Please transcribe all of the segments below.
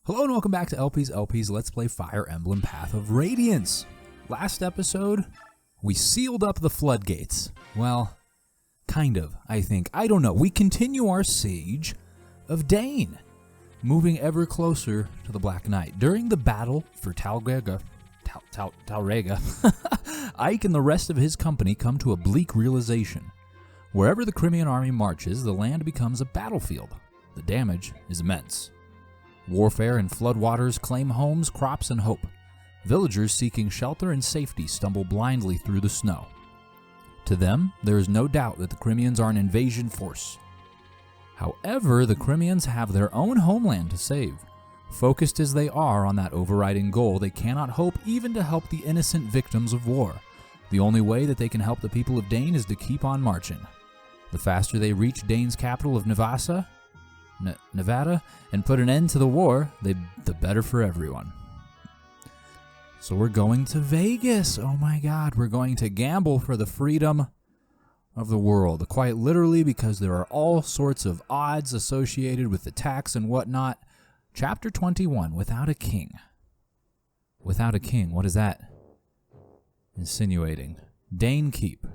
Hello and welcome back to LP's Let's Play Fire Emblem Path of Radiance. Last episode, we sealed up the floodgates. Well, kind of, I think. I don't know. We continue our siege of Dane, moving ever closer to the Black Knight. During the battle for Talrega, Ike and the rest of his company come to a bleak realization. Wherever the Crimean army marches, the land becomes a battlefield. The damage is immense. Warfare and floodwaters claim homes, crops, and hope. Villagers seeking shelter and safety stumble blindly through the snow. To them, there is no doubt that the Crimeans are an invasion force. However, the Crimeans have their own homeland to save. Focused as they are on that overriding goal, they cannot hope even to help the innocent victims of war. The only way that they can help the people of Dane is to keep on marching. The faster they reach Dane's capital of Nevada, and put an end to the war, the better for everyone. So we're going to Vegas. Oh my God, we're going to gamble for the freedom of the world. Quite literally, because there are all sorts of odds associated with the tax and whatnot. Chapter 21, Without a King. Without a king, what is that insinuating? Dane Keep.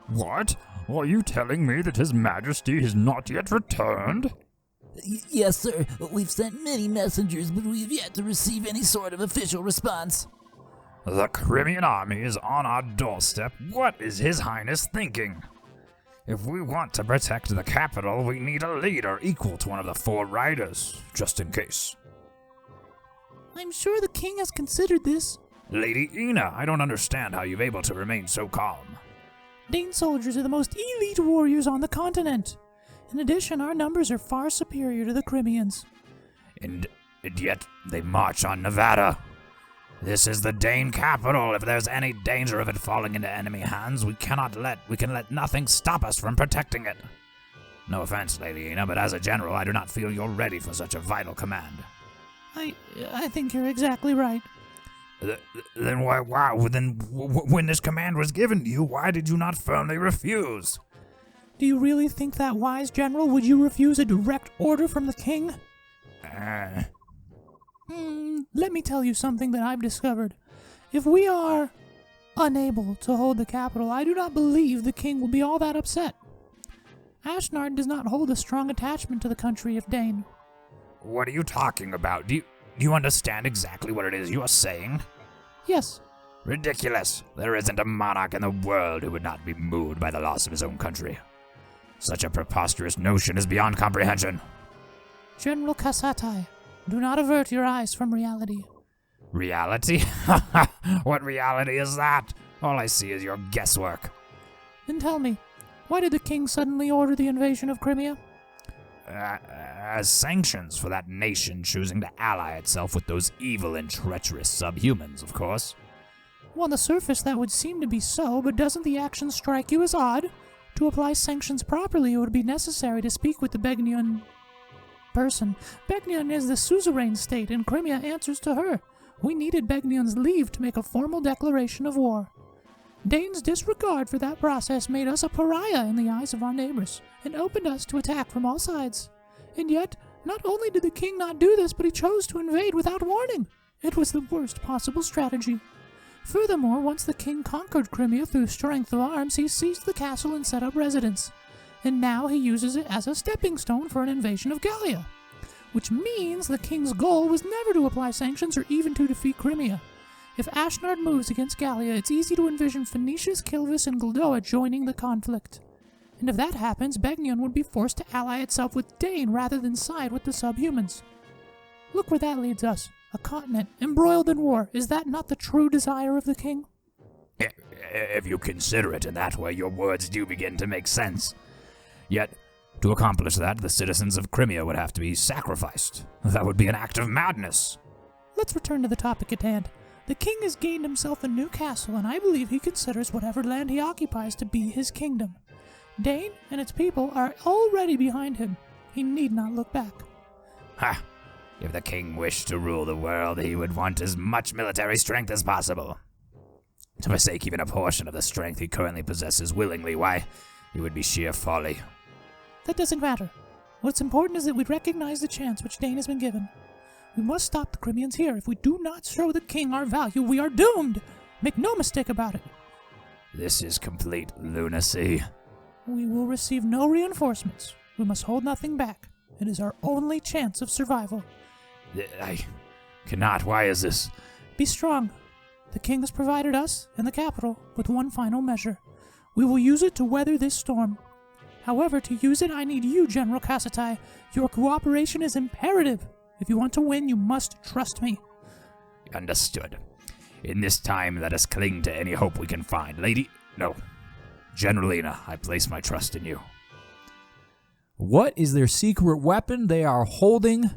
What? Are you telling me that His Majesty has not yet returned? Yes, sir. We've sent many messengers, but we have yet to receive any sort of official response. The Crimean army is on our doorstep. What is His Highness thinking? If we want to protect the capital, we need a leader equal to one of the four riders, just in case. I'm sure the king has considered this. Lady Ina, I don't understand how you've able to remain so calm. Dane soldiers are the most elite warriors on the continent. In addition, our numbers are far superior to the Crimeans. And yet they march on Nevada. This is the Dane capital. If there's any danger of it falling into enemy hands, we can let nothing stop us from protecting it. No offense, Lady Ina, but as a general, I do not feel you're ready for such a vital command. I think you're exactly right. Then when this command was given to you, why did you not firmly refuse? Do you really think that wise general would you refuse a direct order from the king? Let me tell you something that I've discovered. If we are unable to hold the capital, I do not believe the king will be all that upset. Ashnard does not hold a strong attachment to the country of Dane. What are you talking about? Do you understand exactly what it is you are saying? Yes. Ridiculous. There isn't a monarch in the world who would not be moved by the loss of his own country. Such a preposterous notion is beyond comprehension. General Kasatai, do not avert your eyes from reality. Reality? What reality is that? All I see is your guesswork. Then tell me, why did the king suddenly order the invasion of Crimea? As sanctions for that nation choosing to ally itself with those evil and treacherous subhumans, of course. Well, on the surface that would seem to be so, but doesn't the action strike you as odd? To apply sanctions properly, it would be necessary to speak with the Begnion person. Begnion is the suzerain state, and Crimea answers to her. We needed Begnion's leave to make a formal declaration of war. Dane's disregard for that process made us a pariah in the eyes of our neighbors, and opened us to attack from all sides. And yet, not only did the king not do this, but he chose to invade without warning. It was the worst possible strategy. Furthermore, once the king conquered Crimea through strength of arms, he seized the castle and set up residence. And now he uses it as a stepping stone for an invasion of Gallia. Which means the king's goal was never to apply sanctions or even to defeat Crimea. If Ashnard moves against Gallia, it's easy to envision Phoenicius, Kilvis, and Goldoa joining the conflict. And if that happens, Begnion would be forced to ally itself with Dane rather than side with the subhumans. Look where that leads us. A continent embroiled in war. Is that not the true desire of the king? If you consider it in that way, your words do begin to make sense. Yet, to accomplish that, the citizens of Crimea would have to be sacrificed. That would be an act of madness. Let's return to the topic at hand. The king has gained himself a new castle, and I believe he considers whatever land he occupies to be his kingdom. Dane and its people are already behind him. He need not look back. Ha! If the king wished to rule the world, he would want as much military strength as possible. To forsake even a portion of the strength he currently possesses willingly, why, it would be sheer folly. That doesn't matter. What's important is that we recognize the chance which Dane has been given. We must stop the Crimeans here. If we do not show the king our value, we are doomed. Make no mistake about it. This is complete lunacy. We will receive no reinforcements. We must hold nothing back. It is our only chance of survival. I cannot. Why is this? Be strong. The king has provided us and the capital with one final measure. We will use it to weather this storm. However, to use it, I need you, General Kassetai. Your cooperation is imperative. If you want to win, you must trust me. Understood. In this time, let us cling to any hope we can find. Generalina, I place my trust in you. What is their secret weapon? They are holding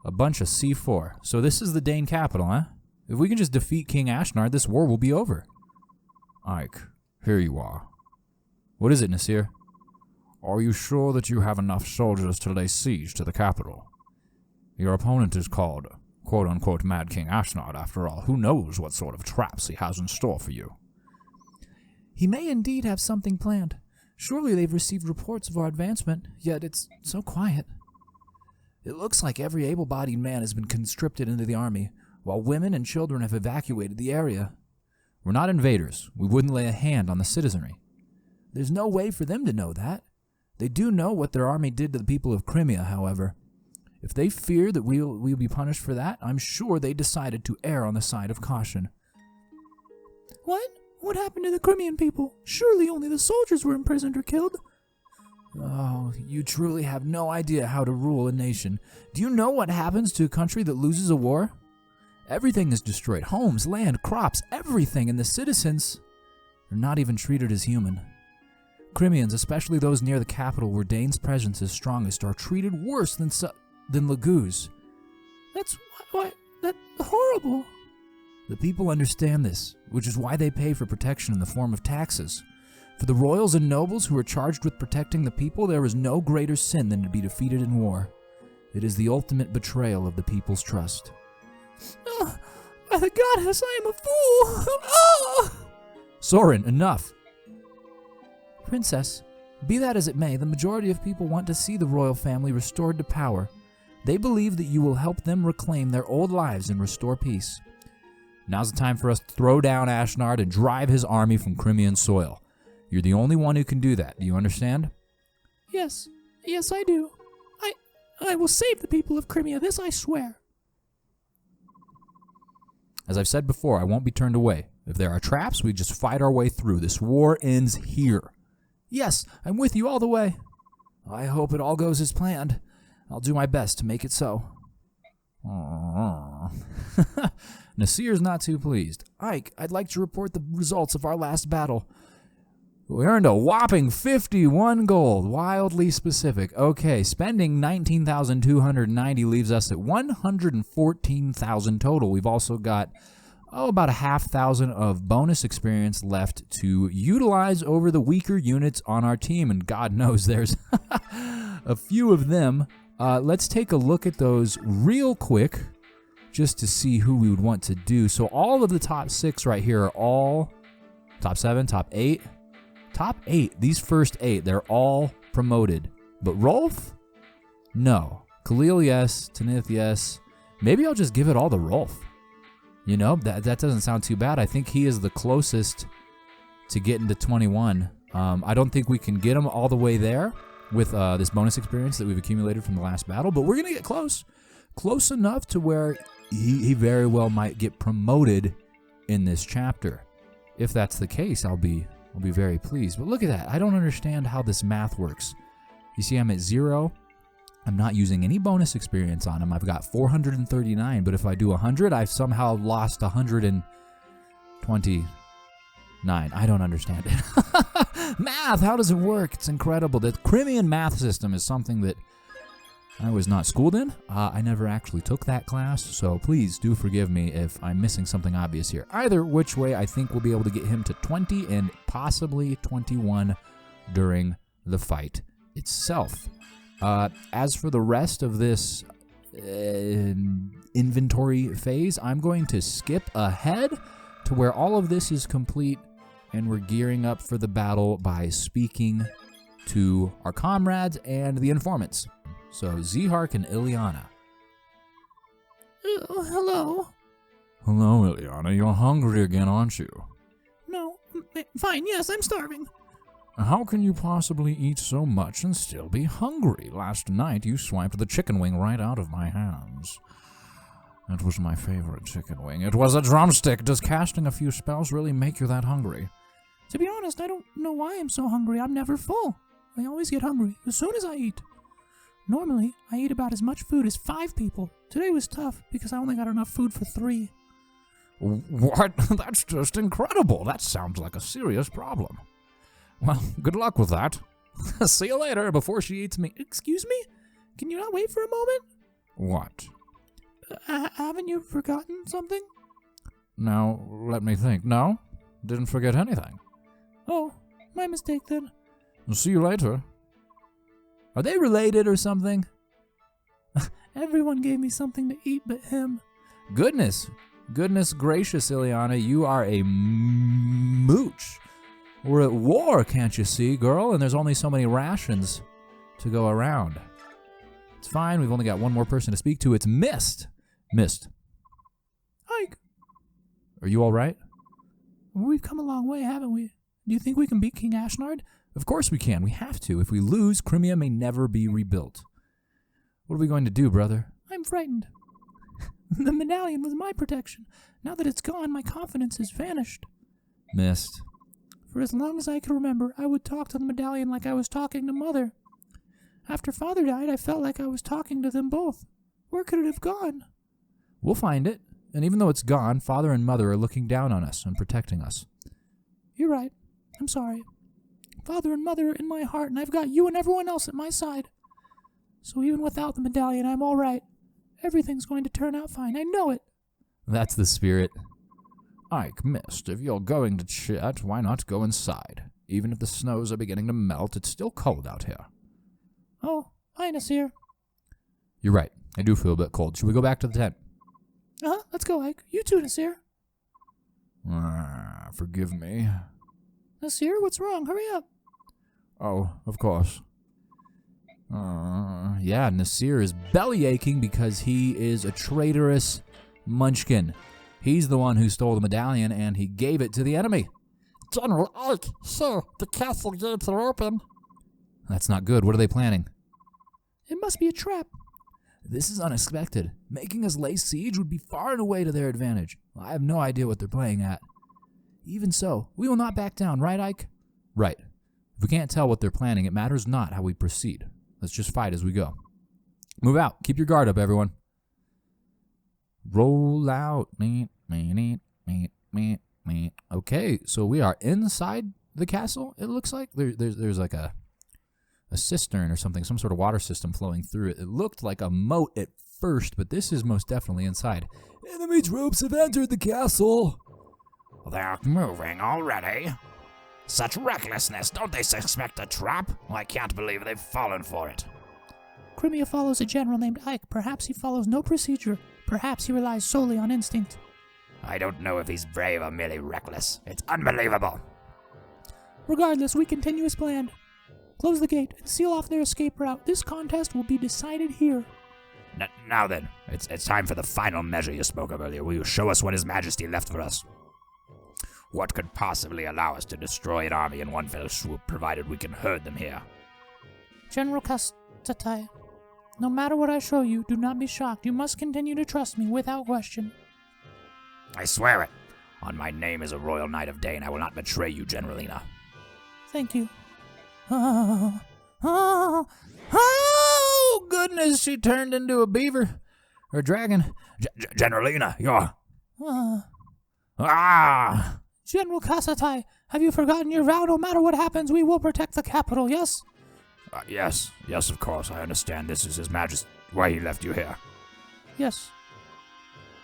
a bunch of C4. So this is the Dane capital, huh? If we can just defeat King Ashnard, this war will be over. Ike, here you are. What is it, Nasir? Are you sure that you have enough soldiers to lay siege to the capital? Your opponent is called, quote-unquote, Mad King Ashnard, after all. Who knows what sort of traps he has in store for you? He may indeed have something planned. Surely they've received reports of our advancement, yet it's so quiet. It looks like every able-bodied man has been conscripted into the army, while women and children have evacuated the area. We're not invaders. We wouldn't lay a hand on the citizenry. There's no way for them to know that. They do know what their army did to the people of Crimea, however. If they fear that we'll be punished for that, I'm sure they decided to err on the side of caution. What? What happened to the Crimean people? Surely only the soldiers were imprisoned or killed. Oh, you truly have no idea how to rule a nation. Do you know what happens to a country that loses a war? Everything is destroyed. Homes, land, crops, everything, and the citizens are not even treated as human. Crimeans, especially those near the capital where Dane's presence is strongest, are treated worse than Laguz. That's horrible. The people understand this, which is why they pay for protection in the form of taxes. For the royals and nobles who are charged with protecting the people, there is no greater sin than to be defeated in war. It is the ultimate betrayal of the people's trust. By the goddess, I am a fool! Soren, enough! Princess, be that as it may, the majority of people want to see the royal family restored to power. They believe that you will help them reclaim their old lives and restore peace. Now's the time for us to throw down Ashnard and drive his army from Crimean soil. You're the only one who can do that. Do you understand? Yes, I do. I will save the people of Crimea, this I swear. As I've said before, I won't be turned away. If there are traps, we just fight our way through. This war ends here. Yes, I'm with you all the way. I hope it all goes as planned. I'll do my best to make it so. Nasir's not too pleased. Ike, I'd like to report the results of our last battle. We earned a whopping 51 gold, wildly specific. Okay, spending 19,290 leaves us at 114,000 total. We've also got, about a 1,500 of bonus experience left to utilize over the weaker units on our team, and God knows there's a few of them. Let's take a look at those real quick, just to see who we would want to do. So all of the top 6 right here are all top 7, top 8. Top 8, these first 8, they're all promoted. But Rolf? No. Khalil, yes. Tanith, yes. Maybe I'll just give it all to Rolf. You know, that doesn't sound too bad. I think he is the closest to getting to 21. I don't think we can get him all the way there with this bonus experience that we've accumulated from the last battle, but we're going to get close. Close enough to where he very well might get promoted in this chapter. If that's the case, I'll be very pleased. But look at that. I don't understand how this math works. You see, I'm at 0. I'm not using any bonus experience on him. I've got 439, but if I do 100, I've somehow lost 129. I don't understand it. Math, how does it work? It's incredible. The Crimean math system is something that I was not schooled in. I never actually took that class, so please do forgive me if I'm missing something obvious here. Either which way, I think we'll be able to get him to 20 and possibly 21 during the fight itself. As for the rest of this inventory phase, I'm going to skip ahead to where all of this is complete, and we're gearing up for the battle by speaking to our comrades and the informants. So, Zehark and Ileana. Hello? Hello, Ileana. You're hungry again, aren't you? No, fine, yes, I'm starving. How can you possibly eat so much and still be hungry? Last night you swiped the chicken wing right out of my hands. That was my favorite chicken wing. It was a drumstick. Does casting a few spells really make you that hungry? To be honest, I don't know why I'm so hungry. I'm never full. I always get hungry as soon as I eat. Normally, I eat about as much food as 5 people. Today was tough because I only got enough food for 3. What? That's just incredible. That sounds like a serious problem. Well, good luck with that. See you later before she eats me. Excuse me? Can you not wait for a moment? What? Haven't you forgotten something? Now, let me think. No, didn't forget anything. Oh, my mistake then. See you later. Are they related or something? Everyone gave me something to eat but him. Goodness gracious, Ileana, you are a mooch. We're at war, can't you see, girl? And there's only so many rations to go around. It's fine, we've only got one more person to speak to. It's Mist. Mist. Ike. Are you all right? We've come a long way, haven't we? Do you think we can beat King Ashnard? Of course we can. We have to. If we lose, Crimea may never be rebuilt. What are we going to do, brother? I'm frightened. The medallion was my protection. Now that it's gone, my confidence has vanished. Mist. For as long as I could remember, I would talk to the medallion like I was talking to Mother. After Father died, I felt like I was talking to them both. Where could it have gone? We'll find it. And even though it's gone, Father and Mother are looking down on us and protecting us. You're right. I'm sorry. Father and Mother are in my heart, and I've got you and everyone else at my side. So even without the medallion, I'm all right. Everything's going to turn out fine. I know it. That's the spirit. Ike, Mist, if you're going to chat, why not go inside? Even if the snows are beginning to melt, it's still cold out here. Oh, hi, Nasir. You're right. I do feel a bit cold. Should we go back to the tent? Let's go, Ike. You too, Nasir. Forgive me. Nasir, what's wrong? Hurry up. Oh, of course. Yeah, Nasir is belly aching because he is a traitorous munchkin. He's the one who stole the medallion, and he gave it to the enemy. General Ike, sir, the castle gates are open. That's not good. What are they planning? It must be a trap. This is unexpected. Making us lay siege would be far and away to their advantage. I have no idea what they're playing at. Even so, we will not back down, right, Ike? Right. If we can't tell what they're planning, it matters not how we proceed. Let's just fight as we go. Move out. Keep your guard up, everyone. Roll out. Okay, so we are inside the castle, it looks like. There's like a cistern or something, some sort of water system flowing through it. It looked like a moat at first, but this is most definitely inside. Enemy troops have entered the castle. They're moving already. Such recklessness. Don't they suspect a trap? I can't believe they've fallen for it. Crimea follows a general named Ike. Perhaps he follows no procedure. Perhaps he relies solely on instinct. I don't know if he's brave or merely reckless. It's unbelievable. Regardless, we continue as planned. Close the gate and seal off their escape route. This contest will be decided here. Now then, it's time for the final measure you spoke of earlier. Will you show us what His Majesty left for us? What could possibly allow us to destroy an army in one fell swoop, provided we can herd them here? General Kastatai, no matter what I show you, do not be shocked. You must continue to trust me without question. I swear it. On my name as a Royal Knight of Dane, I will not betray you, Generalina. Thank you. Oh, goodness, she turned into a beaver. Or a dragon. Generalina, you're... General Kasatai, have you forgotten your vow? No matter what happens, we will protect the capital, yes? Yes, of course, I understand. This is His Majesty, why he left you here. Yes.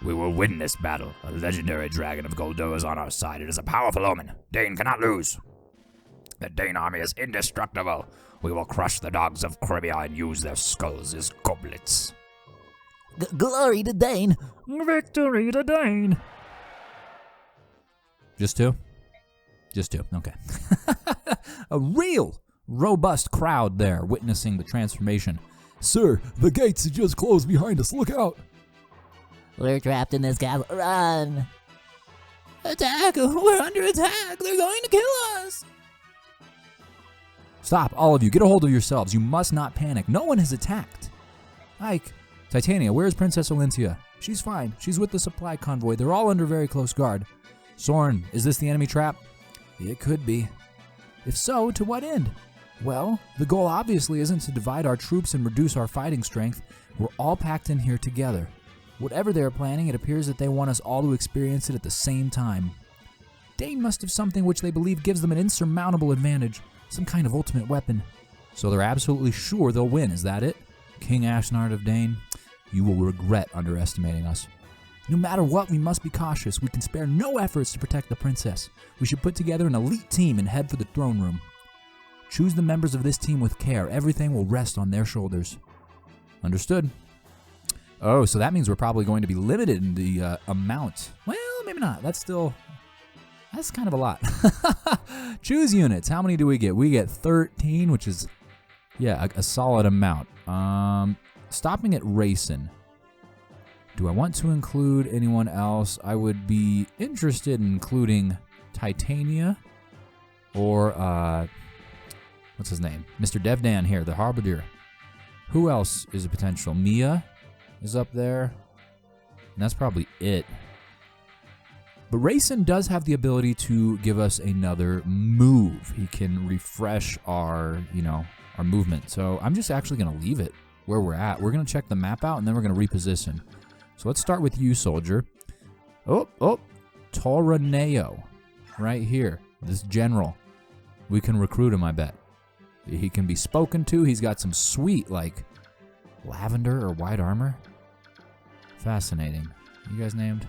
We will win this battle. A legendary dragon of Goldo is on our side. It is a powerful omen. Dane cannot lose. The Dane army is indestructible. We will crush the dogs of Crimea and use their skulls as goblets. Glory to Dane! Victory to Dane! Just two? Just two, okay. A real robust crowd there witnessing the transformation. Sir, the gates have just closed behind us. Look out. We're trapped in this castle. Run! Attack! We're under attack! They're going to kill us! Stop, all of you. Get a hold of yourselves. You must not panic. No one has attacked. Ike, Titania, where's Princess Olyncia? She's fine. She's with the supply convoy. They're all under very close guard. Soren, is this the enemy trap? It could be. If so, to what end? Well, the goal obviously isn't to divide our troops and reduce our fighting strength. We're all packed in here together. Whatever they're planning, it appears that they want us all to experience it at the same time. Dane must have something which they believe gives them an insurmountable advantage, some kind of ultimate weapon. So they're absolutely sure they'll win, is that it? King Ashnard of Dane, you will regret underestimating us. No matter what, we must be cautious. We can spare no efforts to protect the princess. We should put together an elite team and head for the throne room. Choose the members of this team with care. Everything will rest on their shoulders. Understood. Oh, so that means we're probably going to be limited in the amount. Well, maybe not. That's kind of a lot. Choose units. How many do we get? We get 13, which is, yeah, a solid amount. Stopping at Racing. Do I want to include anyone else? I would be interested in including Titania or, what's his name? Mr. Devdan here, the Harbinger. Who else is a potential? Mia is up there. And that's probably it. But Racing does have the ability to give us another move. He can refresh our, our movement. So I'm just actually going to leave it where we're at. We're going to check the map out, and then we're going to reposition. So let's start with you, soldier. Oh, Toraneo, right here. This general. We can recruit him, I bet. He can be spoken to. He's got some sweet, lavender or white armor. Fascinating. You guys named?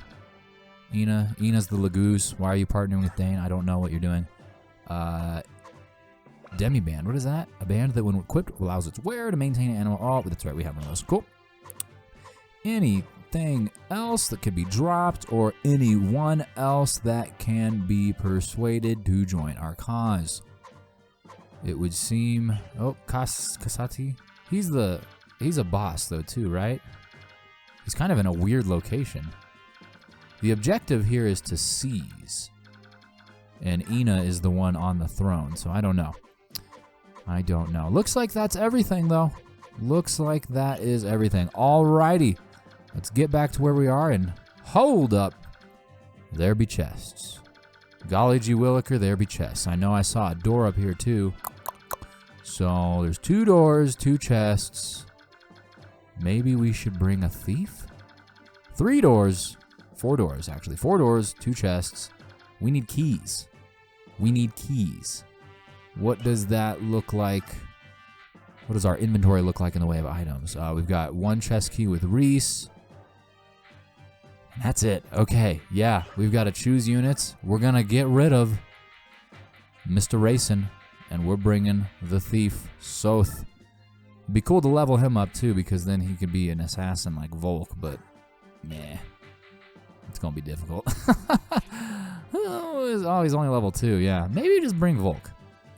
Ina. Ina's the Lagoose. Why are you partnering with Dane? I don't know what you're doing. Demi-band. What is that? A band that, when equipped, allows its wearer to maintain an animal. Oh, that's right. We have one of those. Cool. Anything else that could be dropped, or anyone else that can be persuaded to join our cause? It would seem... Oh, Kasati. He's a boss, though, too, right? He's kind of in a weird location. The objective here is to seize. And Ina is the one on the throne, so I don't know. Looks like that's everything, though. Looks like that is everything. Alrighty. Let's get back to where we are and hold up. There be chests. Golly gee williker, there be chests. I know I saw a door up here, too. So there's 2 doors, 2 chests. Maybe we should bring a thief? 3 doors. 4 doors, actually. 4 doors, 2 chests. We need keys. What does that look like? What does our inventory look like in the way of items? We've got 1 chest key with Reese. And that's it. Okay, yeah, we've got to choose units. We're going to get rid of Mr. Racing, and we're bringing the thief, Soth. It'd be cool to level him up, too, because then he could be an assassin like Volk, but nah. It's going to be difficult. Oh, he's only level 2, yeah. Maybe just bring Volk.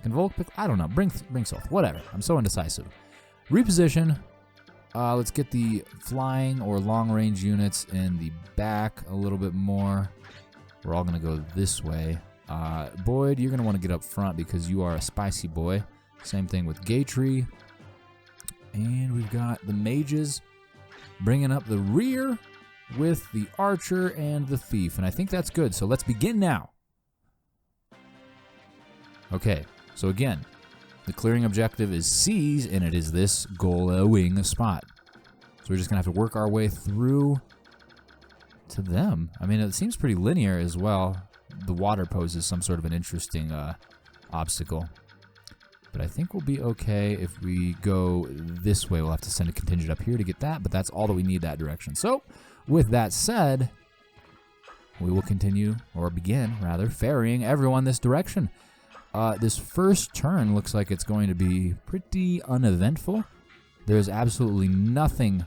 Can Volk pick? I don't know. Bring Soth. Whatever. I'm so indecisive. Reposition. Let's get the flying or long-range units in the back a little bit more. We're all going to go this way. Boyd, you're going to want to get up front because you are a spicy boy. Same thing with Gatry. And we've got the mages bringing up the rear with the archer and the thief. And I think that's good. So let's begin now. Okay. So again, the clearing objective is seize, and it is this glowing spot. So we're just going to have to work our way through to them. I mean, it seems pretty linear as well. The water poses some sort of an interesting obstacle. But I think we'll be okay if we go this way. We'll have to send a contingent up here to get that, but that's all that we need that direction. So, with that said, we will continue, or begin, rather, ferrying everyone this direction. This first turn looks like it's going to be pretty uneventful. There's absolutely nothing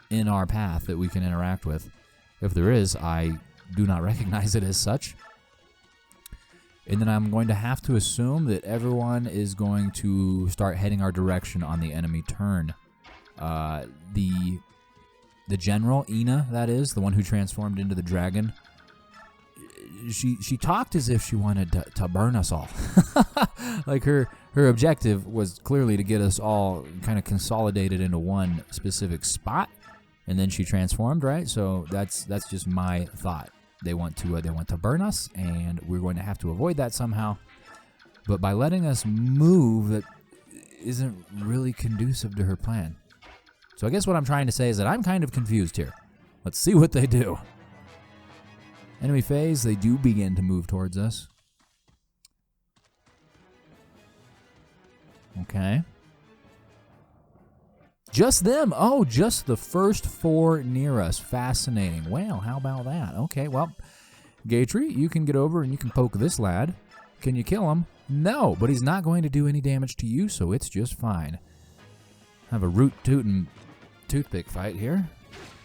in our path that we can interact with. If there is, I do not recognize it as such. And then I'm going to have to assume that everyone is going to start heading our direction on the enemy turn. The general, Ina, that is, the one who transformed into the dragon, she talked as if she wanted to burn us all. Like her objective was clearly to get us all kind of consolidated into one specific spot, and then she transformed, right? So that's just my thought. They want to burn us, and we're going to have to avoid that somehow. But by letting us move, that isn't really conducive to her plan. So I guess what I'm trying to say is that I'm kind of confused here. Let's see what they do. Enemy phase, they do begin to move towards us. Okay. Just them. Oh, just the first 4 near us. Fascinating. Well, how about that? Okay, well, Gatry, you can get over and you can poke this lad. Can you kill him? No, but he's not going to do any damage to you, so it's just fine. Have a root tootin' toothpick fight here.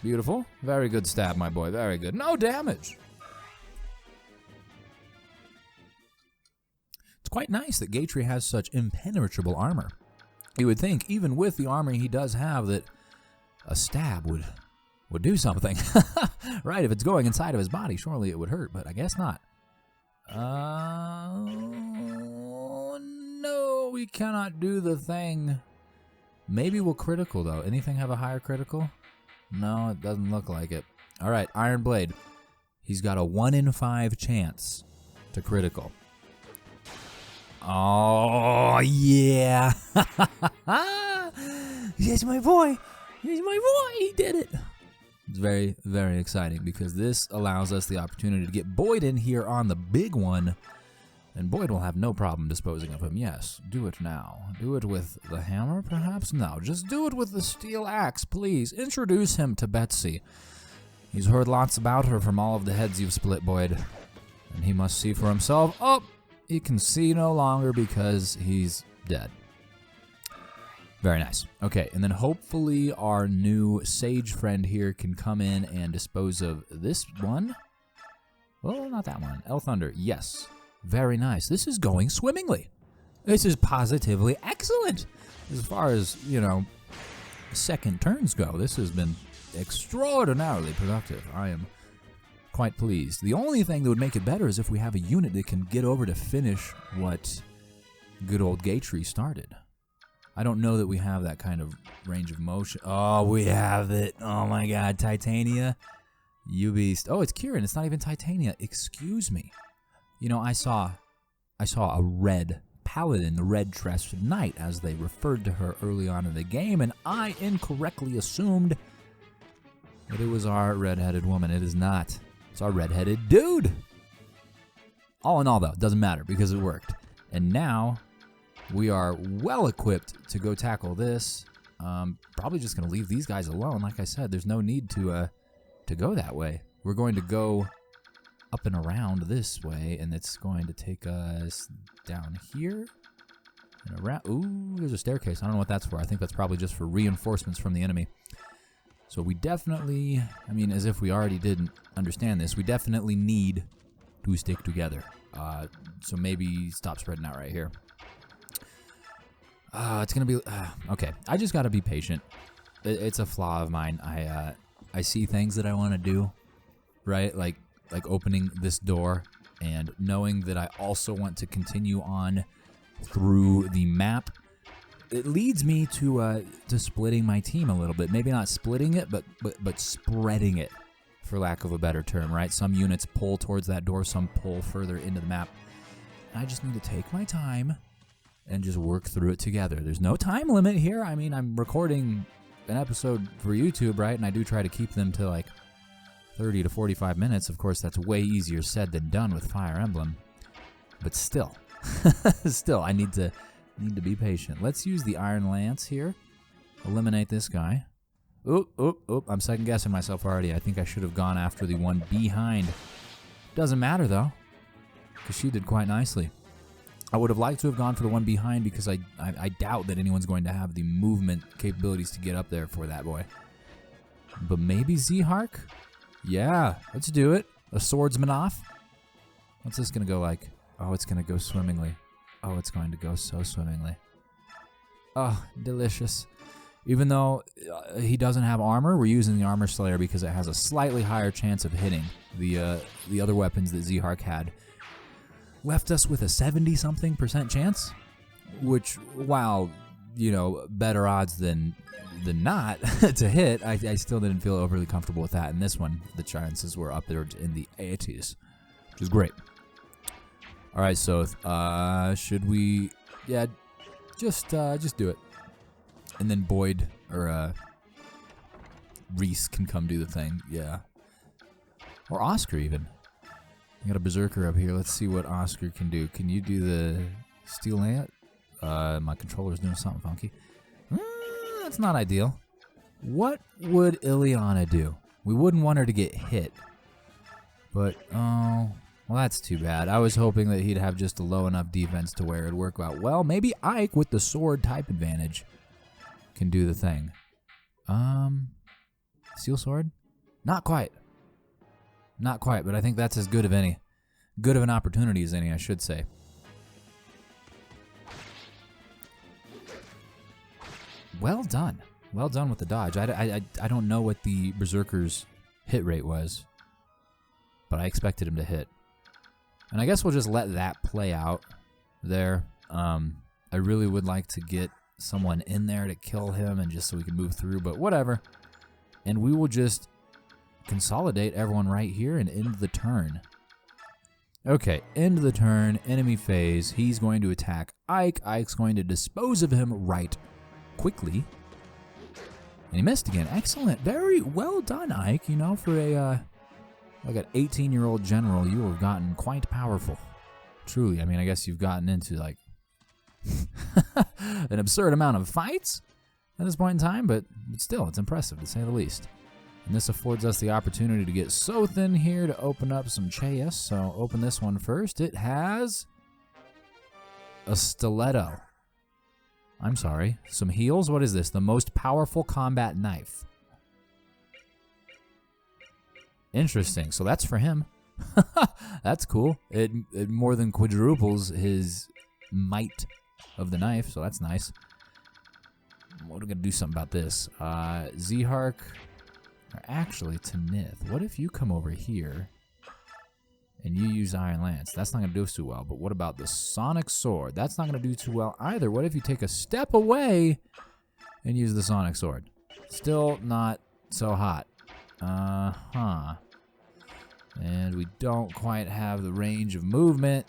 Beautiful. Very good stab, my boy. Very good. No damage. It's quite nice that Gatry has such impenetrable armor. You would think, even with the armor he does have, that a stab would do something. Right, if it's going inside of his body, surely it would hurt, but I guess not. No, we cannot do the thing. Maybe we'll critical, though. Anything have a higher critical? No, it doesn't look like it. All right, Iron Blade. He's got a 1 in 5 chance to critical. Oh, yeah. He's my boy. He's my boy. He did it. It's very, very exciting because this allows us the opportunity to get Boyd in here on the big one. And Boyd will have no problem disposing of him. Yes, do it now. Do it with the hammer, perhaps? No, just do it with the steel axe, please. Introduce him to Betsy. He's heard lots about her from all of the heads you've split, Boyd. And he must see for himself. Oh, he can see no longer because he's dead. Very nice. Okay, and then hopefully our new sage friend here can come in and dispose of this one. Well, not that one. El Thunder, yes. Very nice. This is going swimmingly. This is positively excellent. As far as, you know, second turns go, this has been extraordinarily productive. I am quite pleased. The only thing that would make it better is if we have a unit that can get over to finish what good old Gatry started. I don't know that we have that kind of range of motion. Oh, we have it. Oh my god, Titania. You beast. Oh, it's Kieran. It's not even Titania. Excuse me. You know, I saw a red paladin, the red tressed knight, as they referred to her early on in the game, and I incorrectly assumed that it was our red-headed woman. It is not. It's our red-headed dude. All in all, though, it doesn't matter because it worked. And now we are well equipped to go tackle this. Probably just going to leave these guys alone. Like I said, there's no need to go that way. We're going to go up and around this way, and it's going to take us down here and around. Ooh, there's a staircase. I don't know what that's for. I think that's probably just for reinforcements from the enemy. So we definitely, I mean, as if we already didn't understand this, we definitely need to stick together. So maybe stop spreading out right here. It's going to be, okay. I just got to be patient. It's a flaw of mine. I see things that I want to do, right? Like opening this door and knowing that I also want to continue on through the map. It leads me to splitting my team a little bit. Maybe not splitting it, but spreading it, for lack of a better term, right? Some units pull towards that door, some pull further into the map. I just need to take my time and just work through it together. There's no time limit here. I mean, I'm recording an episode for YouTube, right? And I do try to keep them to like 30 to 45 minutes. Of course, that's way easier said than done with Fire Emblem. But still, I need to be patient. Let's use the Iron Lance here. Eliminate this guy. Oop. I'm second guessing myself already. I think I should have gone after the one behind. Doesn't matter though, because she did quite nicely. I would have liked to have gone for the one behind because I doubt that anyone's going to have the movement capabilities to get up there for that boy. But maybe Z-Hark? Yeah, let's do it. A swordsman off. What's this going to go like? Oh, it's going to go swimmingly. Oh, it's going to go so swimmingly. Oh, delicious. Even though he doesn't have armor, we're using the Armor Slayer because it has a slightly higher chance of hitting. The other weapons that Zhark had left us with a 70-something% chance, which, while, you know, better odds than not to hit, I still didn't feel overly comfortable with that. In this one, the chances were up there in the 80s, which is great. All right, so should we? Yeah, just do it, and then Boyd or Reese can come do the thing. Yeah, or Oscar even. I got a Berserker up here. Let's see what Oscar can do. Can you do the Steel Ant? My controller's doing something funky. That's not ideal. What would Ileana do? We wouldn't want her to get hit. But, oh, well, that's too bad. I was hoping that he'd have just a low enough defense to where it'd work out well. Maybe Ike, with the sword type advantage, can do the thing. Steel sword? Not quite. Not quite, but I think that's as good of an opportunity as any, I should say. Well done. Well done with the dodge. I don't know what the Berserker's hit rate was, but I expected him to hit. And I guess we'll just let that play out there. I really would like to get someone in there to kill him and just so we can move through, but whatever. And we will just consolidate everyone right here and end the turn. Okay, end the turn, enemy phase. He's going to attack Ike. Ike's going to dispose of him right quickly. And he missed again. Excellent. Very well done, Ike. You know, for a like an 18-year-old general, you have gotten quite powerful. Truly. I mean, I guess you've gotten into like an absurd amount of fights at this point in time, but still, it's impressive to say the least. And this affords us the opportunity to get Sothin here to open up some chais. So open this one first. It has a stiletto. I'm sorry. Some heals? What is this? The most powerful combat knife. Interesting. So that's for him. That's cool. It more than quadruples his might of the knife, so that's nice. What are we going to do something about this? Zhark, or actually Tanith. What if you come over here and you use Iron Lance? That's not going to do too well. But what about the Sonic Sword? That's not going to do too well either. What if you take a step away and use the Sonic Sword? Still not so hot. And we don't quite have the range of movement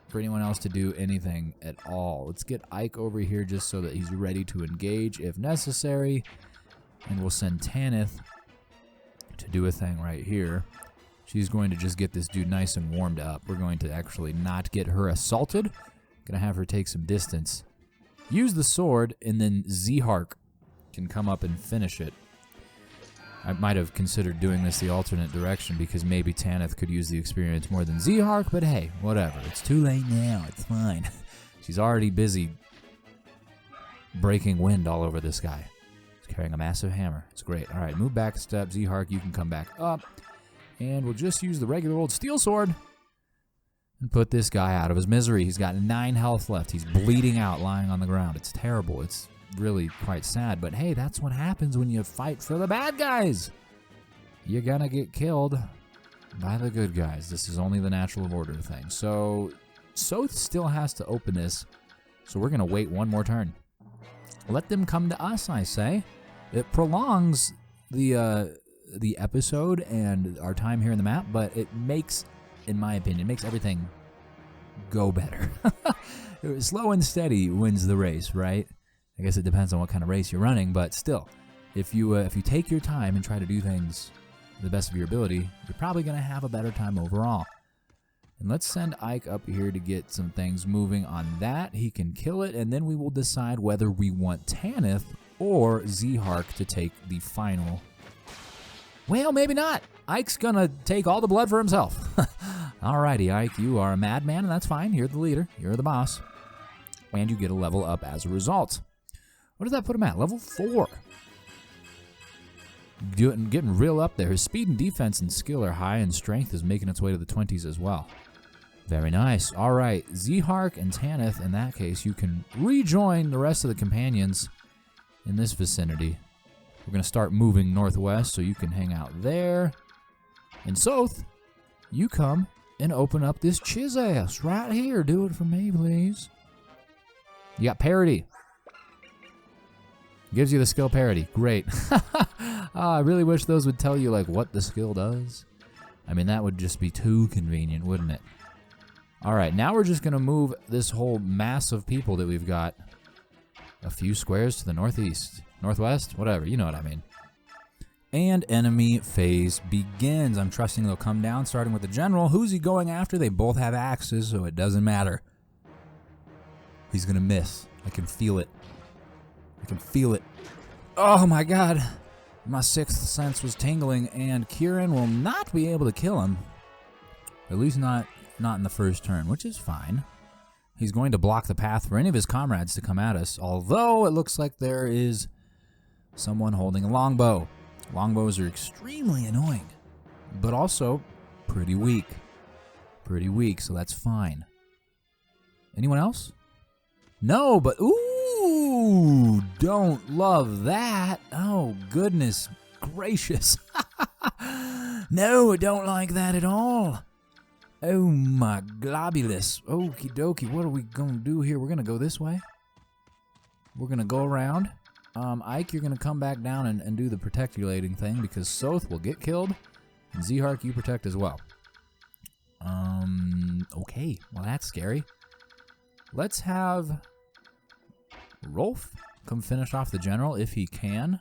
for anyone else to do anything at all. Let's get Ike over here just so that he's ready to engage if necessary. And we'll send Tanith to do a thing right here. She's going to just get this dude nice and warmed up. We're going to actually not get her assaulted. Gonna have her take some distance. Use the sword, and then Zhark can come up and finish it. I might have considered doing this the alternate direction because maybe Tanith could use the experience more than Zhark, but hey, whatever. It's too late now. It's fine. She's already busy breaking wind all over this guy. He's carrying a massive hammer. It's great. All right, move back a step. Zhark, you can come back up. And we'll just use the regular old steel sword and put this guy out of his misery. He's got 9 health left. He's bleeding out, lying on the ground. It's terrible. It's really quite sad, but hey, that's what happens when you fight for the bad guys. You're gonna get killed by the good guys. This is only the natural order thing. So Soth still has to open this, so we're gonna wait one more turn. Let them come to us, I say. It prolongs the episode and our time here in the map, but it makes, in my opinion, makes everything go better. Slow and steady wins the race, right? I guess it depends on what kind of race you're running, but still, if you take your time and try to do things to the best of your ability, you're probably going to have a better time overall. And let's send Ike up here to get some things moving on that. He can kill it, and then we will decide whether we want Tanith or Zhark to take the final. Well, maybe not. Ike's going to take all the blood for himself. Alrighty, Ike, you are a madman, and that's fine. You're the leader. You're the boss. And you get a level up as a result. What does that put him at? Level 4. Getting real up there. His speed and defense and skill are high, and strength is making its way to the 20s as well. Very nice. All right, Zehark and Tanith, in that case, you can rejoin the rest of the companions in this vicinity. We're going to start moving northwest, so you can hang out there. And Soth, you come and open up this chiz-ass right here. Do it for me, please. You got parity. Gives you the skill parity. Great. I really wish those would tell you, like, what the skill does. I mean, that would just be too convenient, wouldn't it? All right, now we're just going to move this whole mass of people that we've got a few squares to the northeast, northwest, whatever, you know what I mean. And enemy phase begins. I'm trusting they'll come down, starting with the general. Who's he going after? They both have axes, so it doesn't matter. He's going to miss. I can feel it. I can feel it. Oh my god. My sixth sense was tingling, and Kieran will not be able to kill him. At least not in the first turn, which is fine. He's going to block the path for any of his comrades to come at us, although it looks like there is someone holding a longbow. Longbows are extremely annoying, but also pretty weak. Pretty weak, so that's fine. Anyone else? No, but ooh, don't love that. Oh, goodness gracious. No, I don't like that at all. Oh my globulus. Okie dokie, what are we going to do here? We're going to go this way. We're going to go around. Ike, you're going to come back down and do the proteculating thing because Soth will get killed. And Zehark, you protect as well. Okay, well that's scary. Let's have Rolf come finish off the general if he can.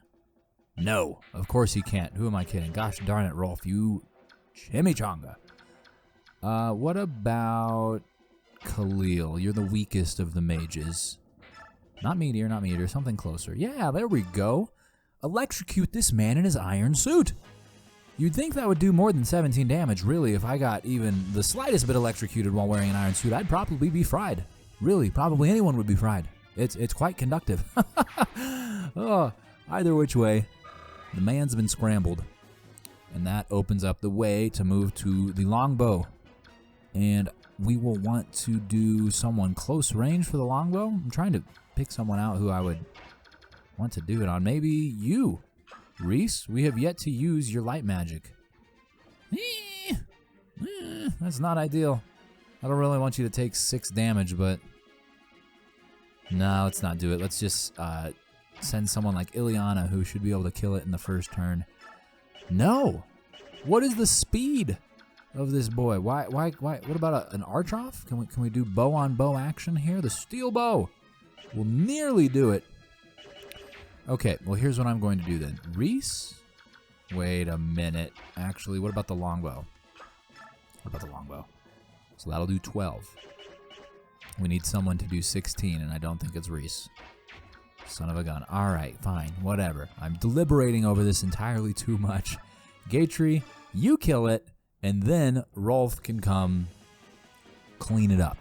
No, of course he can't. Who am I kidding? Gosh darn it, Rolf, you chimichanga. What about Khalil? You're the weakest of the mages. Not meteor, something closer. Yeah, there we go. Electrocute this man in his iron suit. You'd think that would do more than 17 damage, really. If I got even the slightest bit electrocuted while wearing an iron suit, I'd probably be fried. Really, probably anyone would be fried. It's quite conductive. Oh, either which way, the man's been scrambled. And that opens up the way to move to the longbow. And we will want to do someone close range for the longbow. I'm trying to pick someone out who I would want to do it on. Maybe you, Reese. We have yet to use your light magic. That's not ideal. I don't really want you to take 6 damage, but no, let's not do it. Let's just send someone like Ileana who should be able to kill it in the first turn. No! What is the speed of this boy? Why? What about an arch off? Can we do bow on bow action here? The steel bow will nearly do it. Okay, well here's what I'm going to do then. Reese? Wait a minute. Actually, what about the longbow? What about the longbow? So that'll do 12. We need someone to do 16, and I don't think it's Reese. Son of a gun. All right, fine, whatever. I'm deliberating over this entirely too much. Gatry, you kill it, and then Rolf can come clean it up.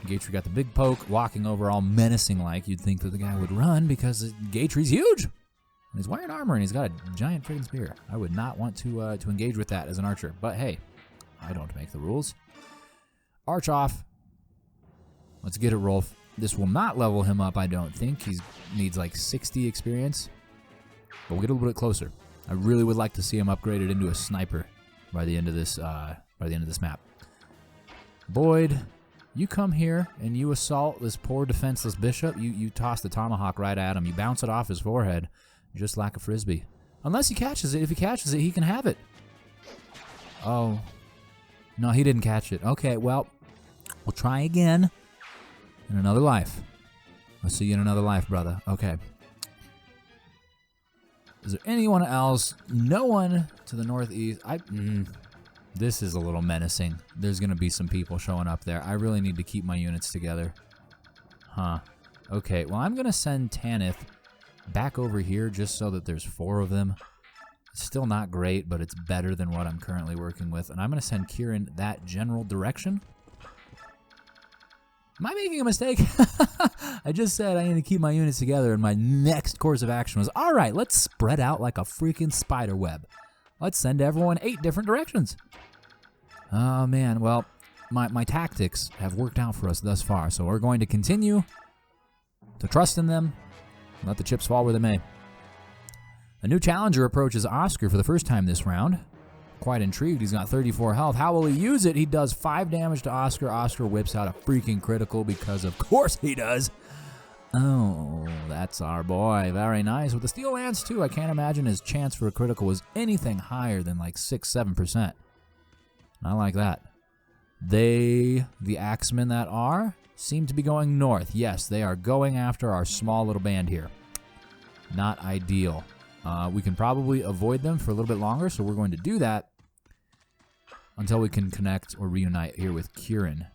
Gatry got the big poke, walking over all menacing like. You'd think that the guy would run because Gatry's huge. And he's wearing armor, and he's got a giant freaking spear. I would not want to engage with that as an archer, but hey, I don't make the rules. Arch off. Let's get it, Rolf. This will not level him up, I don't think. He needs like 60 experience. But we'll get a little bit closer. I really would like to see him upgraded into a sniper by the end of this map. Boyd, you come here and you assault this poor defenseless bishop. You toss the tomahawk right at him. You bounce it off his forehead, just like a frisbee. Unless he catches it. If he catches it, he can have it. Oh. No, he didn't catch it. Okay, well, we'll try again. In another life. I'll see you in another life, brother. Okay. Is there anyone else? No one to the northeast. This is a little menacing. There's going to be some people showing up there. I really need to keep my units together. Huh. Okay, well, I'm going to send Tanith back over here just so that there's 4 of them. It's still not great, but it's better than what I'm currently working with. And I'm going to send Kieran that general direction. Am I making a mistake? I just said I need to keep my units together, and my next course of action was, all right, let's spread out like a freaking spider web. Let's send everyone 8 different directions. Oh, man. Well, my tactics have worked out for us thus far, so we're going to continue to trust in them and let the chips fall where they may. A new challenger approaches Oscar for the first time this round. Quite intrigued. He's got 34 health. How will he use it? He does 5 damage to Oscar. Oscar whips out a freaking critical because of course he does. Oh, that's our boy. Very nice. With the Steel Lance, too, I can't imagine his chance for a critical was anything higher than like 6-7%. I like that. The Axemen that are, seem to be going north. Yes, they are going after our small little band here. Not ideal. We can probably avoid them for a little bit longer, so we're going to do that until we can connect or reunite here with Kieran,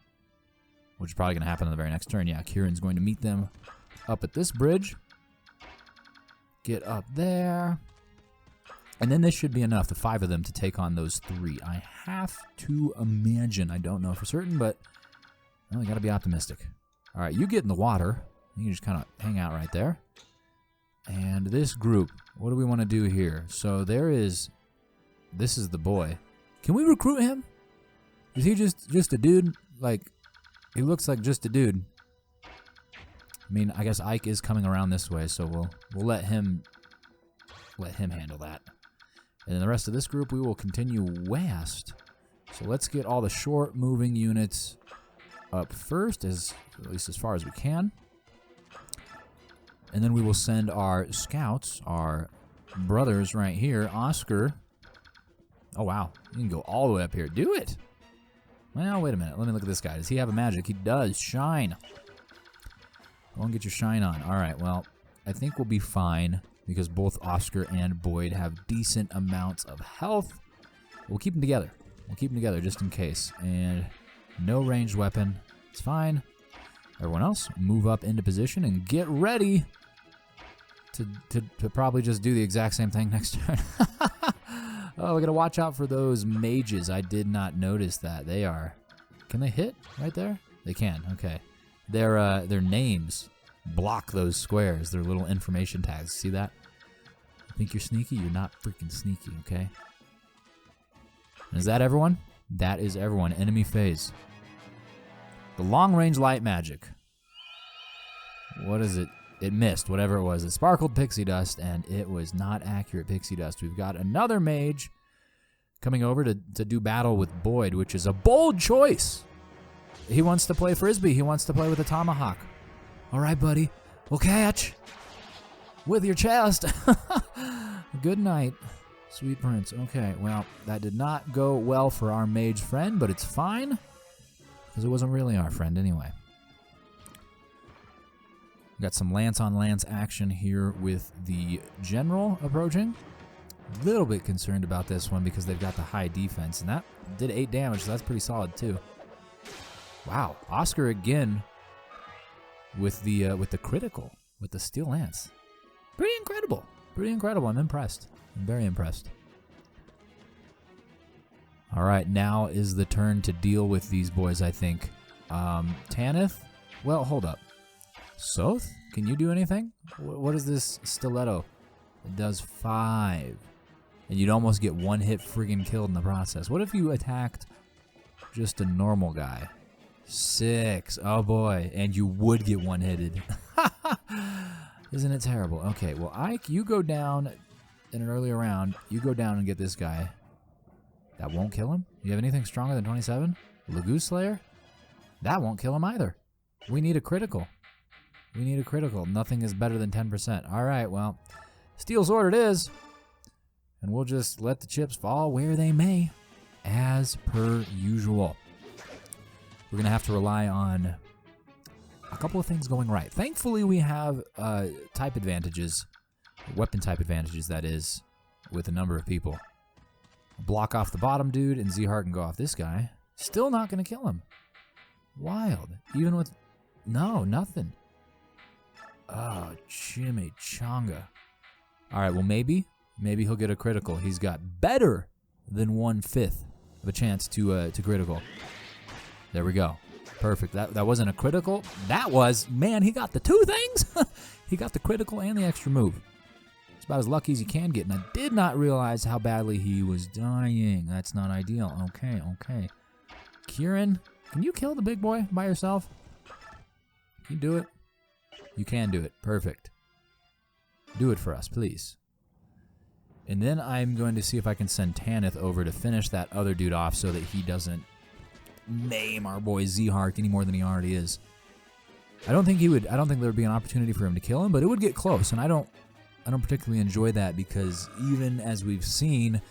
which is probably going to happen on the very next turn. Yeah, Kieran's going to meet them up at this bridge. Get up there. And then this should be enough, the 5 of them, to take on those 3. I have to imagine. I don't know for certain, but well, I got to be optimistic. All right, you get in the water. You can just kind of hang out right there. And this group, what do we want to do here? So this is the boy. Can we recruit him? Is he just a dude? Like, he looks like just a dude. I mean, I guess Ike is coming around this way, so we'll let him handle that. And then the rest of this group, we will continue west. So let's get all the short moving units up first, at least as far as we can. And then we will send our scouts, our brothers right here, Oscar. Oh, wow. You can go all the way up here. Do it. Well, wait a minute. Let me look at this guy. Does he have a magic? He does. Shine. Go and get your shine on. All right, well, I think we'll be fine because both Oscar and Boyd have decent amounts of health. We'll keep them together. We'll keep them together just in case. And no ranged weapon. It's fine. Everyone else, move up into position and get ready to probably just do the exact same thing next turn. Oh, we got to watch out for those mages. I did not notice that. They are... Can they hit right there? They can. Okay. Their names block those squares. Their little information tags. See that? You think you're sneaky? You're not freaking sneaky, okay? And is that everyone? That is everyone. Enemy phase. The long-range light magic. What is it? It missed, whatever it was. It sparkled pixie dust, and it was not accurate pixie dust. We've got another mage coming over to do battle with Boyd, which is a bold choice. He wants to play Frisbee. He wants to play with a tomahawk. All right, buddy. We'll catch with your chest. Good night, sweet prince. Okay, well, that did not go well for our mage friend, but it's fine because it wasn't really our friend anyway. Got some lance-on-lance action here with the general approaching. A little bit concerned about this one because they've got the high defense, and that did 8 damage, so that's pretty solid too. Wow, Oscar again with the critical, with the steel lance. Pretty incredible. Pretty incredible. I'm impressed. I'm very impressed. All right, now is the turn to deal with these boys, I think. Tanith? Well, hold up. Soth, can you do anything? What is this stiletto? It does 5. And you'd almost get 1 hit friggin' killed in the process. What if you attacked just a normal guy? 6. Oh boy. And you would get 1-hitted. Isn't it terrible? Okay, well, Ike, you go down in an earlier round. You go down and get this guy. That won't kill him? You have anything stronger than 27? Lagoose Slayer? That won't kill him either. We need a critical. We need a critical. Nothing is better than 10%. All right, well, Steel Sword it is. And we'll just let the chips fall where they may, as per usual. We're going to have to rely on a couple of things going right. Thankfully, we have type advantages, weapon type advantages, that is, with a number of people. Block off the bottom dude, and Z-Heart can go off this guy. Still not going to kill him. Wild. Even with... No, nothing. Oh, chimichanga. All right, well, maybe he'll get a critical. He's got better than 1/5 of a chance to critical. There we go. Perfect. That wasn't a critical. That was, man, he got the 2 things. He got the critical and the extra move. It's about as lucky as you can get. And I did not realize how badly he was dying. That's not ideal. Okay. Kieran, Can you kill the big boy by yourself? Can you do it? You can do it. Perfect. Do it for us, please. And then I'm going to see if I can send Tanith over to finish that other dude off so that he doesn't maim our boy Zehark any more than he already is. I don't think there would be an opportunity for him to kill him, but it would get close, and I don't particularly enjoy that because even as we've seen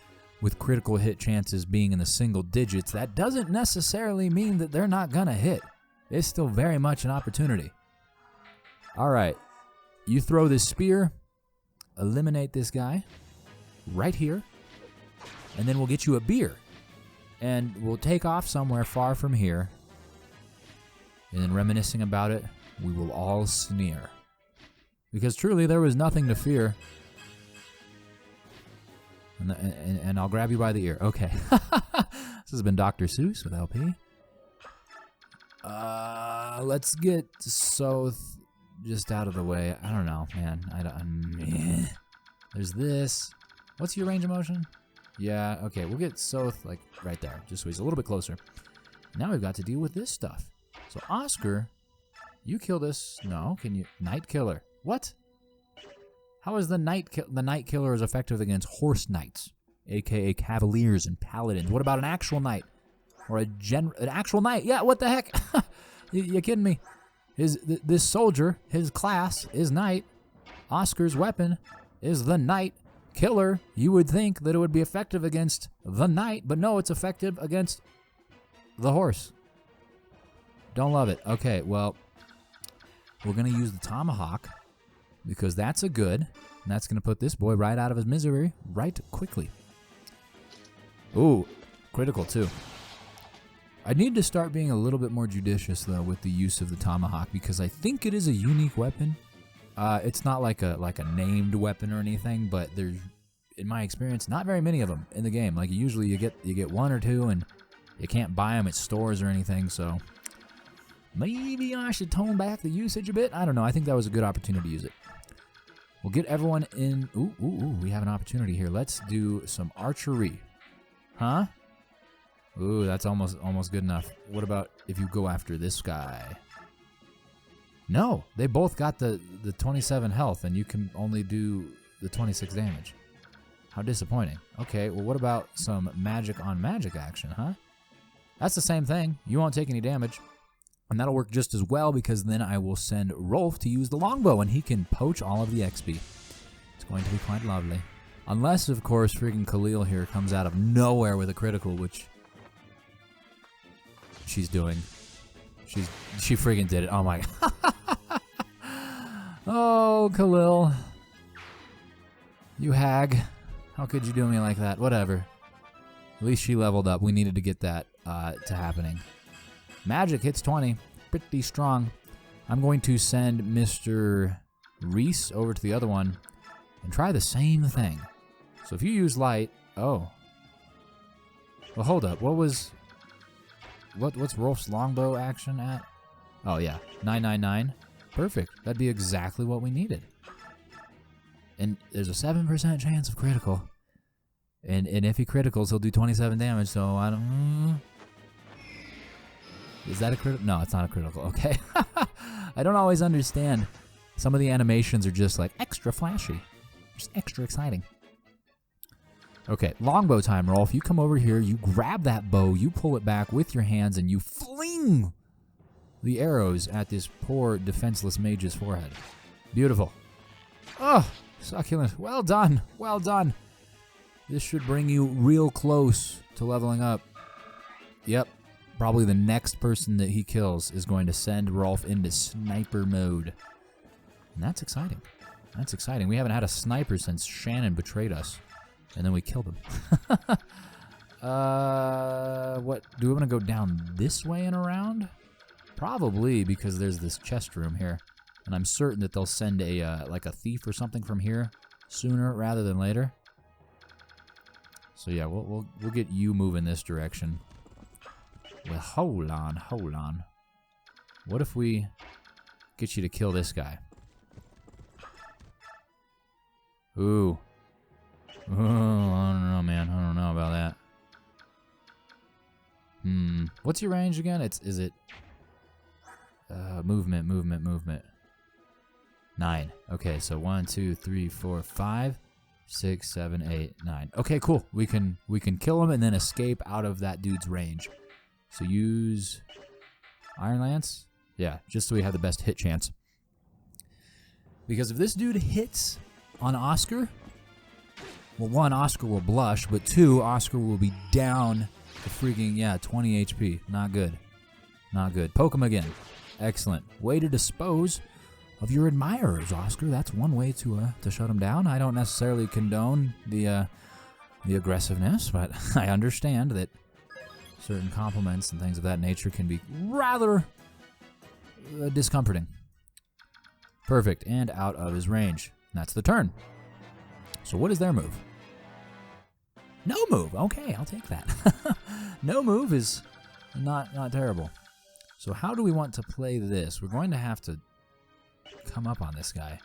with critical hit chances being in the single digits, that doesn't necessarily mean that they're not gonna hit. It's still very much an opportunity. All right, you throw this spear, eliminate this guy right here, and then we'll get you a beer. And we'll take off somewhere far from here. And then reminiscing about it, we will all sneer. Because truly, there was nothing to fear. And I'll grab you by the ear. Okay. This has been Dr. Seuss with LP. Let's get Soth just out of the way. I don't know, man. There's this. What's your range of motion? Yeah, okay, we'll get Soth, like, right there. Just so he's a little bit closer. Now we've got to deal with this stuff. So, Oscar, you kill this. No, can you? Night Killer. What? How is the Night Killer is effective against horse knights, a.k.a. cavaliers and paladins? What about an actual knight? Or an actual knight? Yeah, what the heck? You kidding me? This soldier, his class is knight. Oscar's weapon is the Night Killer. You would think that it would be effective against the knight, but no, it's effective against the horse. Don't love it. Okay, well, we're going to use the tomahawk because that's a good, and that's going to put this boy right out of his misery right quickly. Ooh, critical too. I need to start being a little bit more judicious, though, with the use of the tomahawk because I think it is a unique weapon. It's not like a named weapon or anything, but there's, in my experience, not very many of them in the game. Like usually you get one or two, and you can't buy them at stores or anything. So maybe I should tone back the usage a bit. I don't know. I think that was a good opportunity to use it. We'll get everyone in. Ooh, we have an opportunity here. Let's do some archery. Huh? Ooh, that's almost good enough. What about if you go after this guy? No, they both got the 27 health, and you can only do the 26 damage. How disappointing. Okay, well, what about some magic on magic action, huh? That's the same thing. You won't take any damage, and that'll work just as well because then I will send Rolf to use the longbow, and he can poach all of the XP. It's going to be quite lovely. Unless, of course, freaking Khalil here comes out of nowhere with a critical, which she's doing. She friggin' did it. Oh my god. Oh, Khalil. You hag. How could you do me like that? Whatever. At least she leveled up. We needed to get that to happening. Magic hits 20. Pretty strong. I'm going to send Mr. Reese over to the other one and try the same thing. So if you use light... Oh. Well, hold up. What's Rolf's longbow action at? Oh, yeah. 999. Perfect. That'd be exactly what we needed. And there's a 7% chance of critical. And if he criticals, he'll do 27 damage, so I don't... Is that a critical? No, it's not a critical. Okay. I don't always understand. Some of the animations are just like extra flashy. Just extra exciting. Okay, longbow time, Rolf. You come over here, you grab that bow, you pull it back with your hands, and you fling the arrows at this poor defenseless mage's forehead. Beautiful. Oh, succulent. Well done. Well done. This should bring you real close to leveling up. Yep. Probably the next person that he kills is going to send Rolf into sniper mode. And that's exciting. That's exciting. We haven't had a sniper since Shannon betrayed us. And then we killed him. What? Do we want to go down this way and around? Probably, because there's this chest room here. And I'm certain that they'll send a like a thief or something from here sooner rather than later. So yeah, we'll get you moving this direction. Well, hold on. What if we get you to kill this guy? Ooh. Oh, I don't know, man. I don't know about that. What's your range again? Is it movement. 9. Okay, so 1, 2, 3, 4, 5, 6, 7, 8, 9. Okay, cool. We can kill him and then escape out of that dude's range. So use Iron Lance. Yeah, just so we have the best hit chance. Because if this dude hits on Oscar, well, 1, Oscar will blush, but 2, Oscar will be down to freaking 20 HP. Not good. Not good. Poke him again. Excellent. Way to dispose of your admirers, Oscar. That's one way to shut them down. I don't necessarily condone the aggressiveness, but I understand that certain compliments and things of that nature can be rather discomforting. Perfect, and out of his range. That's the turn. So what is their move? No move. Okay, I'll take that. No move is not terrible. So how do we want to play this? We're going to have to come up on this guy.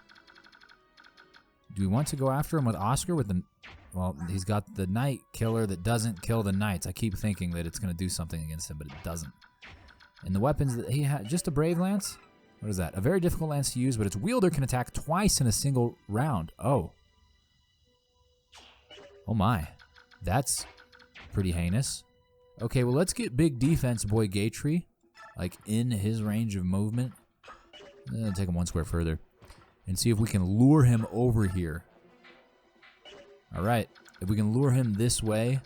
Do we want to go after him with Oscar with the... Well, he's got the Knight Killer that doesn't kill the Knights. I keep thinking that it's going to do something against him, but it doesn't. And the weapons that he had... Just a Brave Lance? What is that? A very difficult lance to use, but its wielder can attack twice in a single round. Oh. Oh my. That's pretty heinous. Okay, well, let's get big defense boy Gatry, like, in his range of movement. Take him 1 square further and see if we can lure him over here. All right. If we can lure him this way,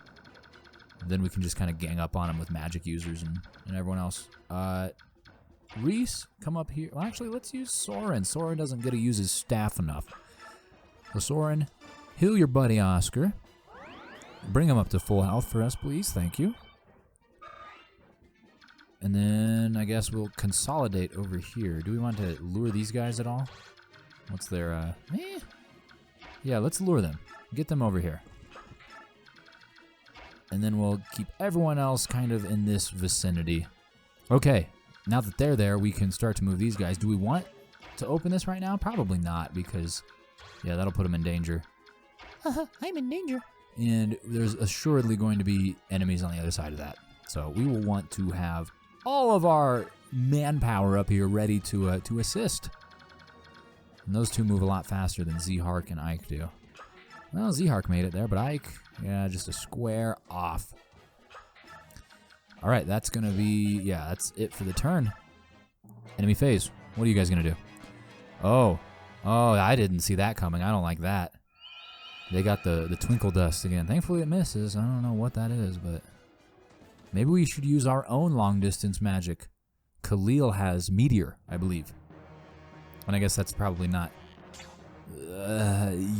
then we can just kind of gang up on him with magic users and everyone else. Reese, come up here. Well, actually, let's use Soren. Soren doesn't get to use his staff enough. So, Soren, heal your buddy Oscar. Bring him up to full health for us, please. Thank you. And then I guess we'll consolidate over here. Do we want to lure these guys at all? What's their, Yeah, let's lure them. Get them over here. And then we'll keep everyone else kind of in this vicinity. Okay, now that they're there, we can start to move these guys. Do we want to open this right now? Probably not, because, yeah, that'll put them in danger. I'm in danger. And there's assuredly going to be enemies on the other side of that. So we will want to have all of our manpower up here ready to assist. And those two move a lot faster than Z-Hark and Ike do. Well, Z-Hark made it there, but Ike, yeah, just a square off. All right, that's going to be, yeah, that's it for the turn. Enemy phase. What are you guys going to do? Oh, I didn't see that coming. I don't like that. They got the twinkle dust again. Thankfully, it misses. I don't know what that is, but maybe we should use our own long-distance magic. Khalil has Meteor, I believe. And I guess that's probably not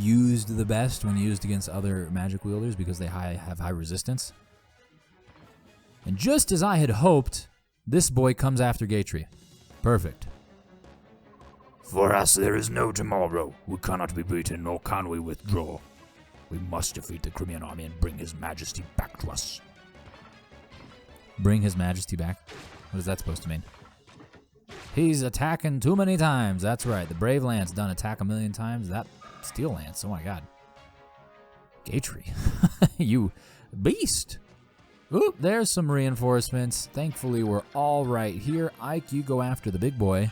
used the best when used against other magic wielders because they have high resistance. And just as I had hoped, this boy comes after Gatry. Perfect. For us there is no tomorrow. We cannot be beaten, nor can we withdraw. We must defeat the Crimean army and bring His Majesty back to us. Bring His Majesty back? What is that supposed to mean? He's attacking too many times. That's right. The Brave Lance done attack a million times. That Steel Lance, oh my god. Gatry, you beast. Oop, there's some reinforcements. Thankfully, we're all right here. Ike, you go after the big boy.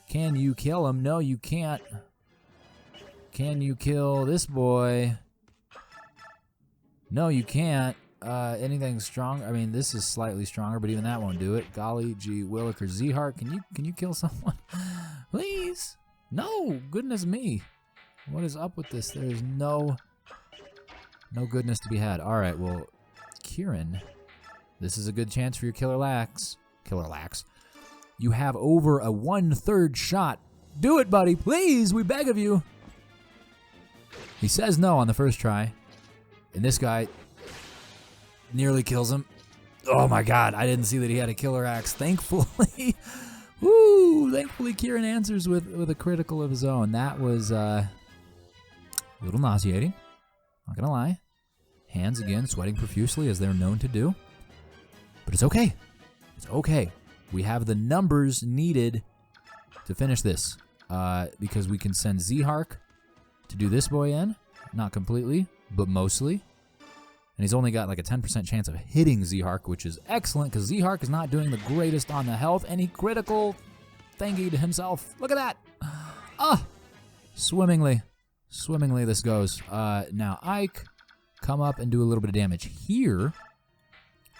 Can you kill him? No, you can't. Can you kill this boy? No, you can't. Anything strong? I mean, this is slightly stronger, but even that won't do it. Golly gee williker. Z-Hark, can you kill someone? Please? No, goodness me. What is up with this? There's no goodness to be had. All right, well, Kieran, this is a good chance for your Killer Lax. You have over a 1/3 shot. Do it, buddy. Please, we beg of you. He says no on the first try. And this guy nearly kills him. Oh my god, I didn't see that he had a killer axe. Thankfully. Woo! Thankfully Kieran answers with a critical of his own. That was a little nauseating. Not gonna lie. Hands again sweating profusely as they're known to do. But it's okay. It's okay. We have the numbers needed to finish this. Because we can send Z-Hark to do this boy in. Not completely, but mostly. And he's only got like a 10% chance of hitting Zhark, which is excellent because Zhark is not doing the greatest on the health. And he critical thingy to himself. Look at that. Swimmingly this goes. Now Ike, come up and do a little bit of damage here.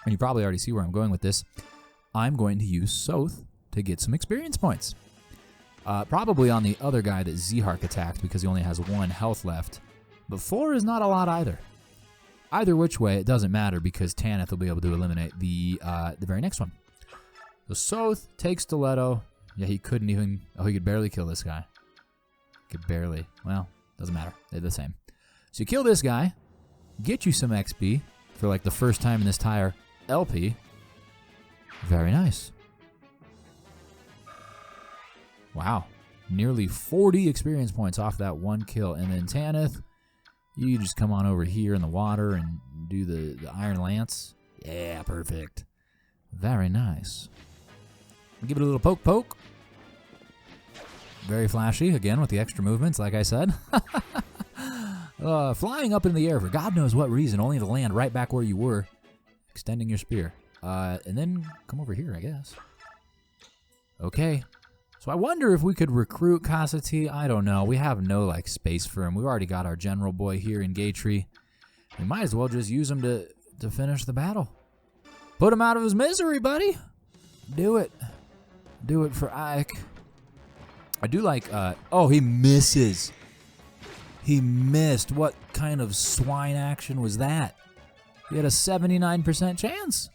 And you probably already see where I'm going with this. I'm going to use Soth to get some experience points. Probably on the other guy that Zhark attacked because he only has 1 health left. But 4 is not a lot either. Either which way, it doesn't matter because Tanith will be able to eliminate the very next one. So Soth takes Stiletto. Yeah, he couldn't even... Oh, he could barely kill this guy. Could barely. Well, doesn't matter. They're the same. So you kill this guy, get you some XP for like the first time in this entire LP. Very nice. Wow. Nearly 40 experience points off that 1 kill. And then Tanith, you just come on over here in the water and do the Iron Lance. Yeah, perfect. Very nice. Give it a little poke. Very flashy, again, with the extra movements, like I said. Flying up in the air for God knows what reason, only to land right back where you were, extending your spear. And then come over here, I guess. Okay. So I wonder if we could recruit Kasati. I don't know. We have no, like, space for him. We've already got our general boy here in Gaytree. We might as well just use him to finish the battle. Put him out of his misery, buddy. Do it. Do it for Ike. I do like, oh, he misses. He missed. What kind of swine action was that? He had a 79% chance.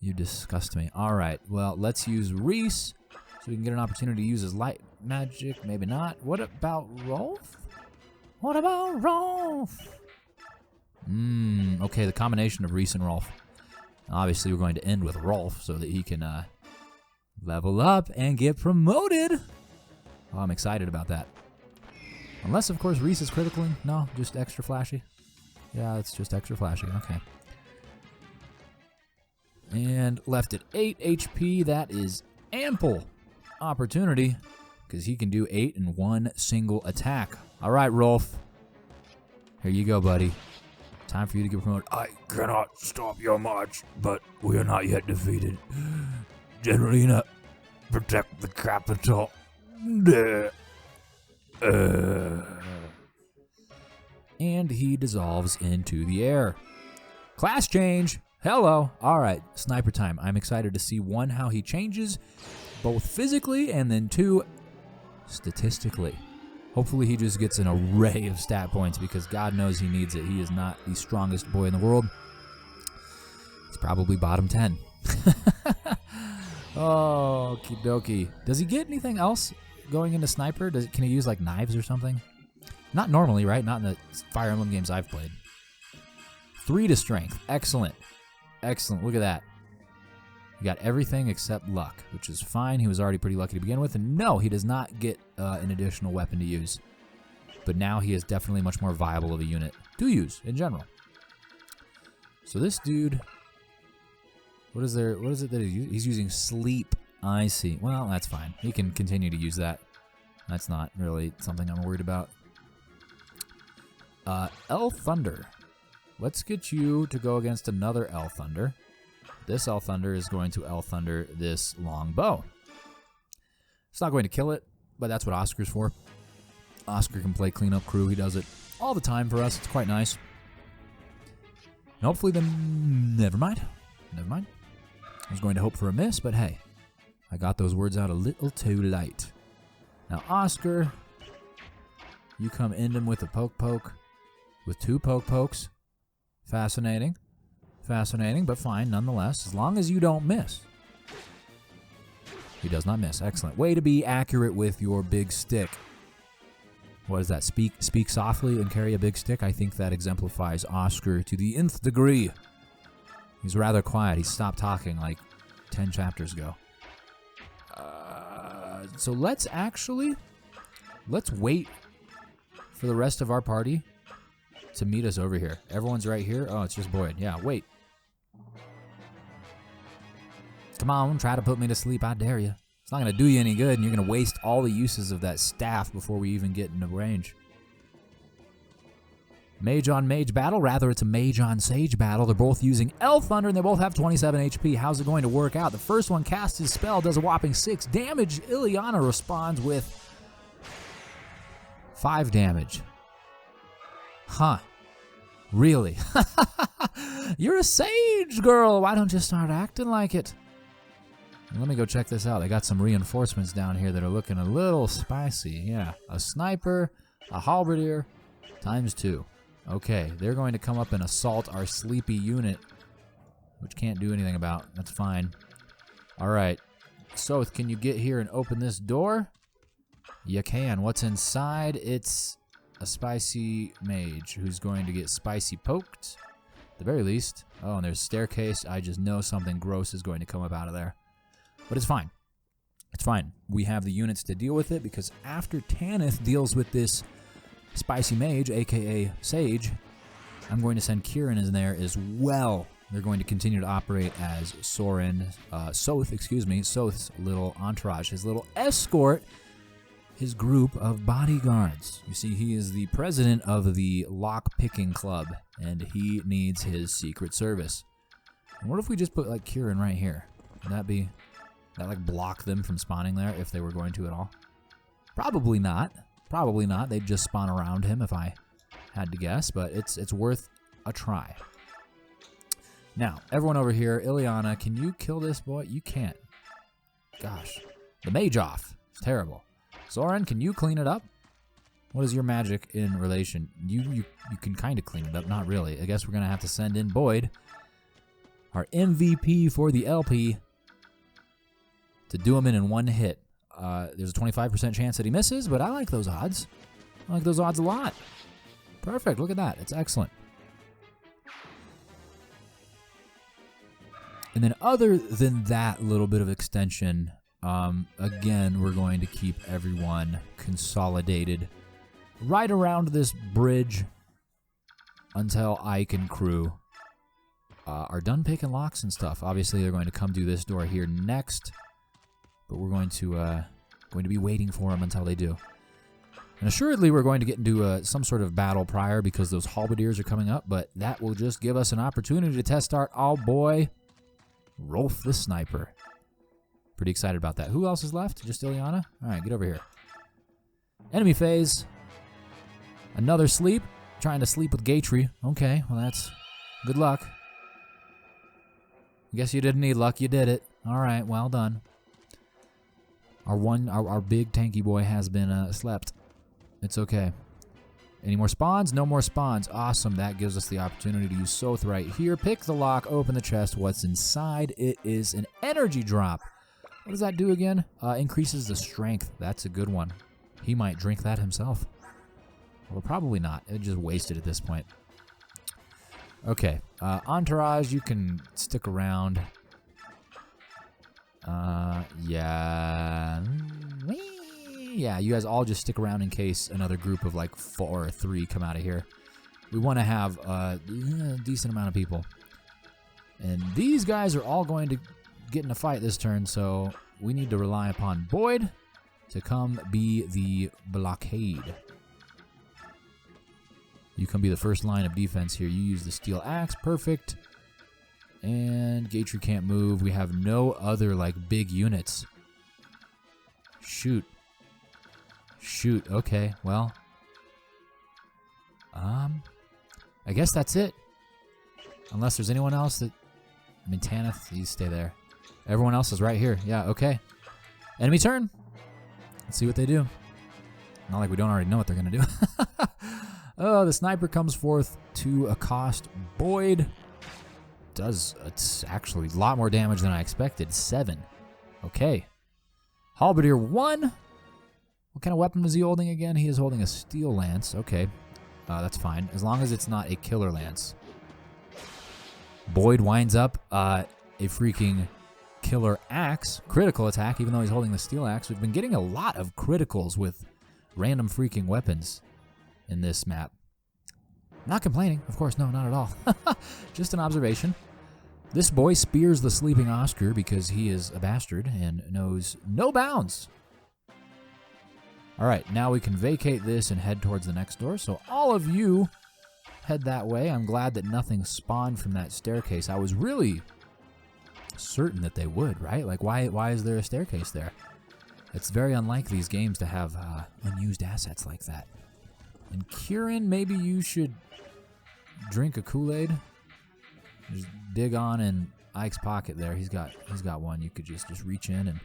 You disgust me. All right, well, let's use Reese so we can get an opportunity to use his light magic. Maybe not. What about Rolf? What about Rolf? Okay, the combination of Reese and Rolf. Obviously, we're going to end with Rolf so that he can level up and get promoted. Oh, I'm excited about that. Unless, of course, Reese is criticaling. No, just extra flashy. Yeah, it's just extra flashy. Okay. And left at 8 HP. That is ample opportunity because he can do 8 in 1 single attack. All right, Rolf. Here you go, buddy. Time for you to get promoted. I cannot stop your march, but we are not yet defeated. Generalina, protect the capital. And he dissolves into the air. Class change. Hello. All right, sniper time. I'm excited to see 1, how he changes, both physically and then 2, statistically. Hopefully he just gets an array of stat points because God knows he needs it. He is not the strongest boy in the world. He's probably bottom 10. Oh, okie dokie. Does he get anything else going into sniper? Can he use like knives or something? Not normally, right? Not in the Fire Emblem games I've played. 3 to strength. Excellent. Excellent. Look at that. You got everything except luck, which is fine. He was already pretty lucky to begin with. And no, he does not get an additional weapon to use. But now he is definitely much more viable of a unit to use in general. So this dude, what is it that he's using? Sleep. I see. Well, that's fine. He can continue to use that. That's not really something I'm worried about. El Thunder. Let's get you to go against another El Thunder. This El Thunder is going to El Thunder this long bow. It's not going to kill it, but that's what Oscar's for. Oscar can play cleanup crew. He does it all the time for us. It's quite nice. And hopefully then... Never mind. Never mind. I was going to hope for a miss, but hey. I got those words out a little too late. Now, Oscar, you come end him with a poke. With 2 pokes. Fascinating. Fascinating, but fine nonetheless, as long as you don't miss. He does not miss. Excellent. Way to be accurate with your big stick. What is that? Speak softly and carry a big stick? I think that exemplifies Oscar to the nth degree. He's rather quiet. He stopped talking like 10 chapters ago. So let's wait for the rest of our party to meet us over here. Everyone's right here. Oh, it's just Boyd. Yeah, wait. Come on, try to put me to sleep. I dare you. It's not going to do you any good, and you're going to waste all the uses of that staff before we even get into range. mage on mage battle. Rather, it's a mage on sage battle. They're both using Elf Thunder, and they both have 27 HP. How's it going to work out? The first one casts his spell, does a whopping 6 damage. Ileana responds with 5 damage. Huh. Really? You're a sage girl. Why don't you start acting like it? Let me go check this out. They got some reinforcements down here that are looking a little spicy. Yeah, a sniper, a halberdier, ×2. Okay, they're going to come up and assault our sleepy unit, which can't do anything about. That's fine. All right. Soth, can you get here and open this door? You can. What's inside? It's a spicy mage who's going to get spicy poked, at the very least. Oh, and there's a staircase. I just know something gross is going to come up out of there. But it's fine. It's fine. We have the units to deal with it, because after Tanith deals with this spicy mage, aka Sage, I'm going to send Kieran in there as well. They're going to continue to operate as Soth's little entourage, his little escort, his group of bodyguards. You see, he is the president of the lock-picking club, and he needs his secret service. And what if we just put, like, Kieran right here? Would that like block them from spawning there if they were going to at all? Probably not. Probably not. They'd just spawn around him if I had to guess, but it's worth a try. Now, everyone over here, Ileana, can you kill this boy? You can't. Gosh. The mage off. It's terrible. Soren, can you clean it up? What is your magic in relation? You can kind of clean it up. Not really. I guess we're going to have to send in Boyd, our MVP for the LP, to do him in one hit. There's a 25% chance that he misses, but I like those odds. I like those odds a lot. Perfect. Look at that. It's excellent. And then other than that little bit of extension, again, we're going to keep everyone consolidated right around this bridge until Ike and crew are done picking locks and stuff. Obviously, they're going to come do this door here next, but we're going to be waiting for them until they do. And assuredly, we're going to get into some sort of battle prior, because those halberdiers are coming up, but that will just give us an opportunity to test our boy, Rolf the Sniper. Pretty excited about that. Who else is left? Just Ileana? All right, get over here. Enemy phase. Another sleep. Trying to sleep with Gatry. Okay, well, that's good luck. I guess you didn't need luck. You did it. All right, well done. Our big tanky boy has been slept. It's okay. Any more spawns? No more spawns. Awesome. That gives us the opportunity to use Soth right here. Pick the lock, open the chest. What's inside? It is an energy drop. What does that do again? Increases the strength. That's a good one. He might drink that himself. Well, probably not. It just wasted at this point. Okay. Entourage, you can stick around. Yeah, you guys all just stick around in case another group of like 4 or 3 come out of here. We want to have a decent amount of people. And these guys are all going to get in a fight this turn, so we need to rely upon Boyd to come be the blockade. You can be the first line of defense here. You use the steel axe. Perfect. And Gatry can't move. We have no other, like, big units. Shoot. Okay, well. I guess that's it. Unless there's anyone else that... I mean, Tanith, you stay there. Everyone else is right here. Yeah, okay. Enemy turn. Let's see what they do. Not like we don't already know what they're going to do. Oh, the sniper comes forth to accost Boyd. It's actually a lot more damage than I expected. 7. Okay. Halberdier 1. What kind of weapon was he holding again? He is holding a steel lance. Okay. That's fine. As long as it's not a killer lance. Boyd winds up a freaking killer axe. Critical attack, even though he's holding the steel axe. We've been getting a lot of criticals with random freaking weapons in this map. Not complaining, of course, no, not at all. Just an observation. This boy spears the sleeping Oscar because he is a bastard and knows no bounds. All right, now we can vacate this and head towards the next door. So all of you head that way. I'm glad that nothing spawned from that staircase. I was really certain that they would, right? Like, why is there a staircase there? It's very unlike these games to have unused assets like that. And Kieran, maybe you should drink a Kool-Aid. Just dig on in Ike's pocket there. He's got one. You could just reach in and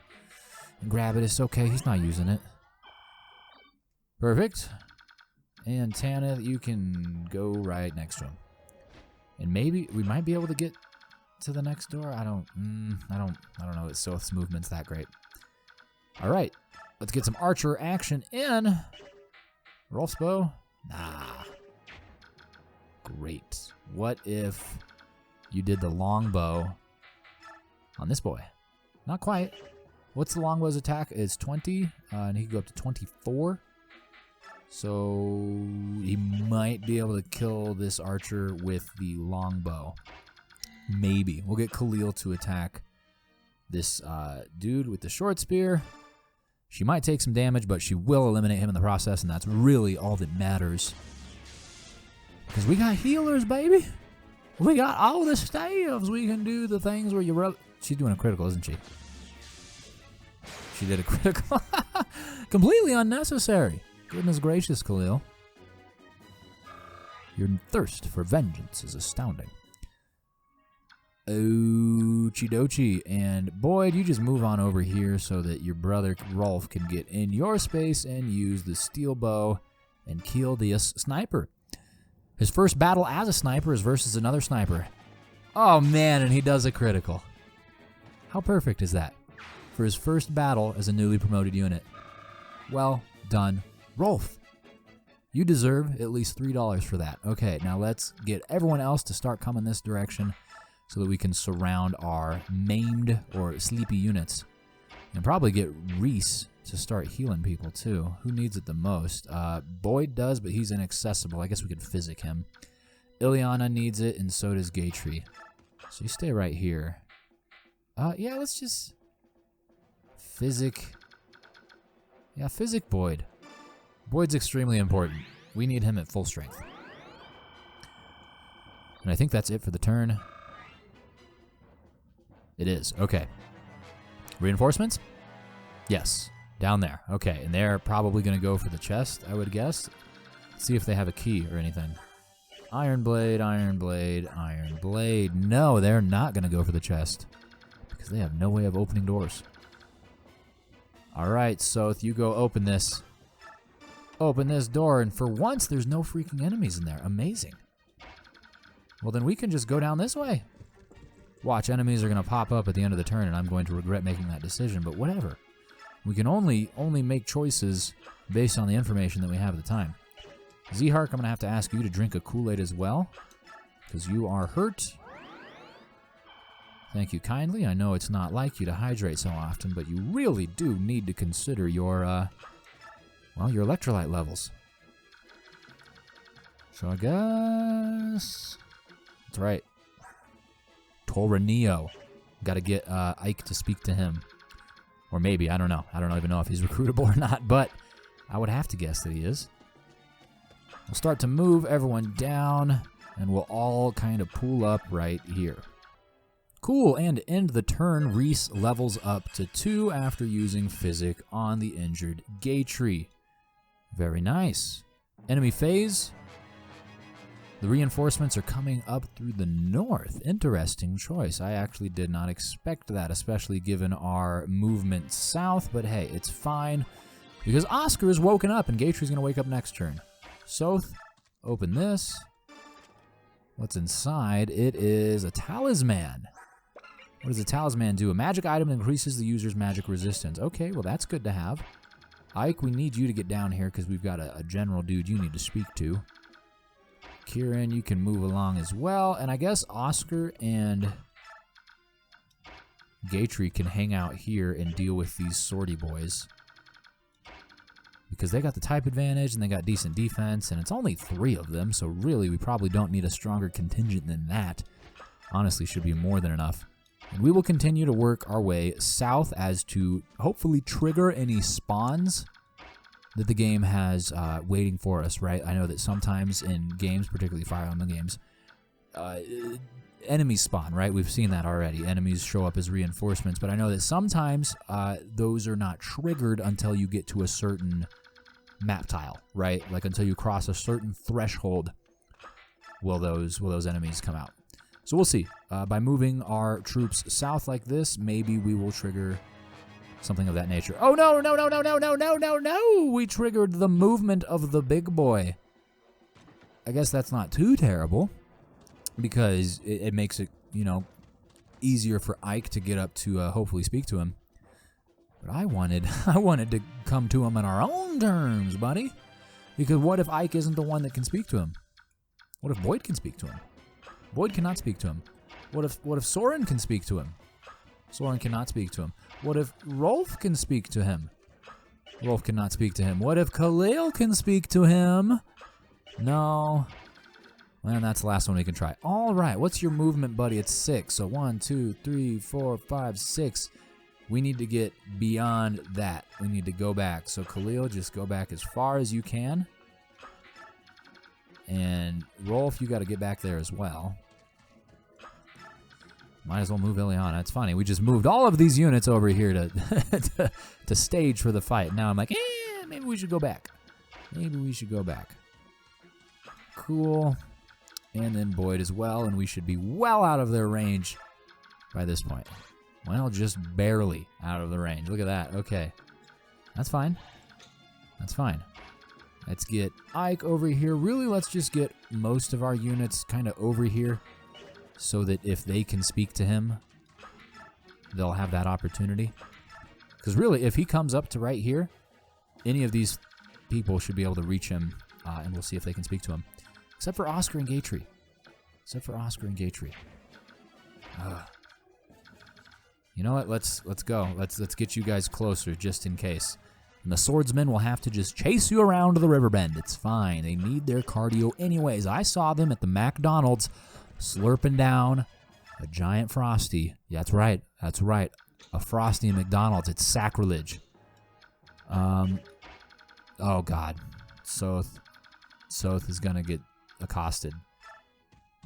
grab it. It's okay. He's not using it. Perfect. And Tanith, you can go right next to him. And maybe we might be able to get to the next door. I don't know that Soth's movement's that great. All right, let's get some archer action in. Rolf's bow? Nah. Great. What if you did the longbow on this boy? Not quite. What's the longbow's attack? It's 20, and he can go up to 24. So he might be able to kill this archer with the longbow. Maybe. We'll get Khalil to attack this dude with the short spear. She might take some damage, but she will eliminate him in the process, and that's really all that matters. Because we got healers, baby. We got all the staves. We can do the things where you... She's doing a critical, isn't she? She did a critical. Completely unnecessary. Goodness gracious, Khalil. Your thirst for vengeance is astounding. Okie dokie. And Boyd, you just move on over here so that your brother Rolf can get in your space and use the steel bow and kill this sniper. His first battle as a sniper is versus another sniper. Oh man, and he does a critical. How perfect is that? For his first battle as a newly promoted unit. Well done, Rolf. You deserve at least $3 for that. Okay, now let's get everyone else to start coming this direction so that we can surround our maimed or sleepy units. And probably get Reese to start healing people too. Who needs it the most? Boyd does, but he's inaccessible. I guess we could physic him. Ileana needs it, and so does Gaytree. So you stay right here. Yeah, let's just... Physic. Yeah, physic Boyd. Boyd's extremely important. We need him at full strength. And I think that's it for the turn. It is. Okay. Reinforcements? Yes. Down there. Okay. And they're probably going to go for the chest, I would guess. Let's see if they have a key or anything. Iron blade, iron blade, iron blade. No, they're not going to go for the chest. Because they have no way of opening doors. Alright, so if you go open this. Open this door, and for once there's no freaking enemies in there. Amazing. Well, then we can just go down this way. Watch, enemies are going to pop up at the end of the turn, and I'm going to regret making that decision, but whatever. We can only make choices based on the information that we have at the time. Zehark, I'm going to have to ask you to drink a Kool-Aid as well, because you are hurt. Thank you kindly. I know it's not like you to hydrate so often, but you really do need to consider your, well, your electrolyte levels. So I guess... That's right. Toranio. Got to get Ike to speak to him. Or maybe, I don't know. I don't even know if he's recruitable or not, but I would have to guess that he is. We'll start to move everyone down, and we'll all kind of pool up right here. Cool, and to end the turn, Reese levels up to 2 after using Physic on the injured Gaytree. Very nice. Enemy phase. The reinforcements are coming up through the north. Interesting choice. I actually did not expect that, especially given our movement south, but hey, it's fine, because Oscar is woken up, and Gaytree's going to wake up next turn. Soth, open this. What's inside? It is a talisman. What does a talisman do? A magic item that increases the user's magic resistance. Okay, well that's good to have. Ike, we need you to get down here because we've got a general dude you need to speak to. Kieran, you can move along as well. And I guess Oscar and Gaytree can hang out here and deal with these sortie boys. Because they got the type advantage and they got decent defense, and it's only 3 of them, so really we probably don't need a stronger contingent than that. Honestly, should be more than enough. And we will continue to work our way south as to hopefully trigger any spawns that the game has waiting for us, right? I know that sometimes in games, particularly Fire Emblem games, enemies spawn, right? We've seen that already. Enemies show up as reinforcements, but I know that sometimes those are not triggered until you get to a certain map tile, right? Like until you cross a certain threshold, will those enemies come out. So we'll see. By moving our troops south like this, maybe we will trigger something of that nature. Oh, no, no, no, no, no, no, no, no, no! We triggered the movement of the big boy. I guess that's not too terrible, because it makes it, you know, easier for Ike to get up to hopefully speak to him. But I wanted to come to him on our own terms, buddy. Because what if Ike isn't the one that can speak to him? What if Boyd can speak to him? Boyd cannot speak to him. What if Soren can speak to him? Soren cannot speak to him. What if Rolf can speak to him? Rolf cannot speak to him. What if Khalil can speak to him? No. Well, that's the last one we can try. All right, what's your movement, buddy? It's 6. So 1, 2, 3, 4, 5, 6. We need to get beyond that. We need to go back. So Khalil, just go back as far as you can. And Rolf, you got to get back there as well. Might as well move Ileana. It's funny. We just moved all of these units over here to to stage for the fight. Now I'm like, maybe we should go back. Maybe we should go back. Cool. And then Boyd as well, and we should be well out of their range by this point. Well, just barely out of the range. Look at that. Okay. That's fine. That's fine. Let's get Ike over here. Really, let's just get most of our units kind of over here so that if they can speak to him, they'll have that opportunity. Because really, if he comes up to right here, any of these people should be able to reach him, and we'll see if they can speak to him. Except for Oscar and Gatry. Except for Oscar and Gatry. You know what? Let's go. Let's get you guys closer just in case. And the swordsmen will have to just chase you around the riverbend. It's fine. They need their cardio anyways. I saw them at the McDonald's slurping down a giant Frosty. Yeah, that's right. That's right. A Frosty in McDonald's. It's sacrilege. Oh, God. Soth is going to get accosted.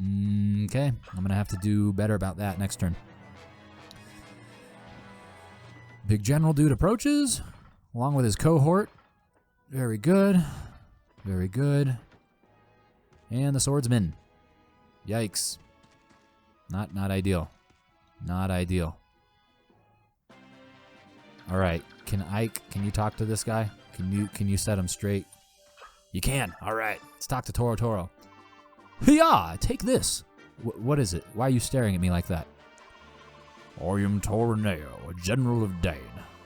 Okay. I'm going to have to do better about that next turn. Big General Dude approaches, along with his cohort. Very good. Very good. And the swordsman. Yikes. Not ideal. Not ideal. All right. Can you talk to this guy? Can you set him straight? You can. All right. Let's talk to Toro Toro. Yeah, take this. What is it? Why are you staring at me like that? I am Toroneo, a general of Dane.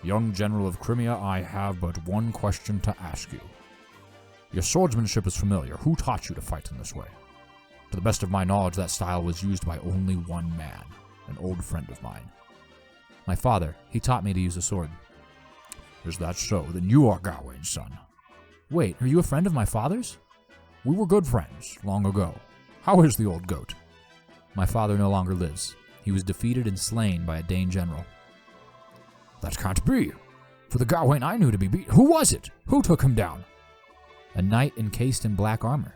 Young general of Crimea, I have but one question to ask you. Your swordsmanship is familiar. Who taught you to fight in this way? To the best of my knowledge, that style was used by only one man, an old friend of mine. My father. He taught me to use a sword. Is that so? Then you are Gawain's son. Wait, are you a friend of my father's? We were good friends, long ago. How is the old goat? My father no longer lives. He was defeated and slain by a Dane general. That can't be. For the Gawain I knew to be beat. Who was it? Who took him down? A knight encased in black armor.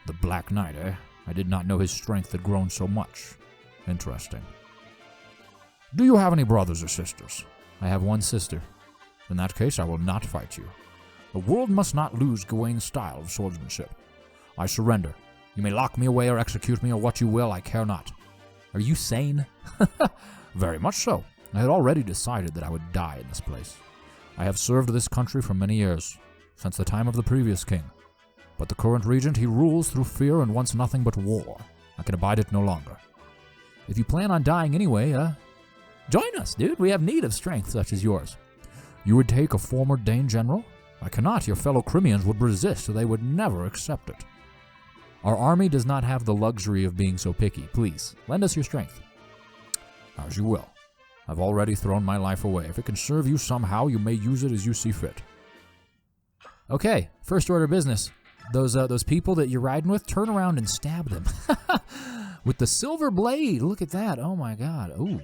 The Black Knight, eh? I did not know his strength had grown so much. Interesting. Do you have any brothers or sisters? I have one sister. In that case, I will not fight you. The world must not lose Gawain's style of swordsmanship. I surrender. You may lock me away or execute me or what you will, I care not. Are you sane? Very much so. I had already decided that I would die in this place. I have served this country for many years, since the time of the previous king. But the current regent, he rules through fear and wants nothing but war. I can abide it no longer. If you plan on dying anyway, join us, dude. We have need of strength such as yours. You would take a former Dane general? I cannot. Your fellow Crimeans would resist. They would never accept it. Our army does not have the luxury of being so picky. Please, lend us your strength. As you will. I've already thrown my life away. If it can serve you somehow, you may use it as you see fit. Okay, first order of business. Those people that you're riding with, turn around and stab them. With the silver blade. Look at that. Oh my god. Ooh.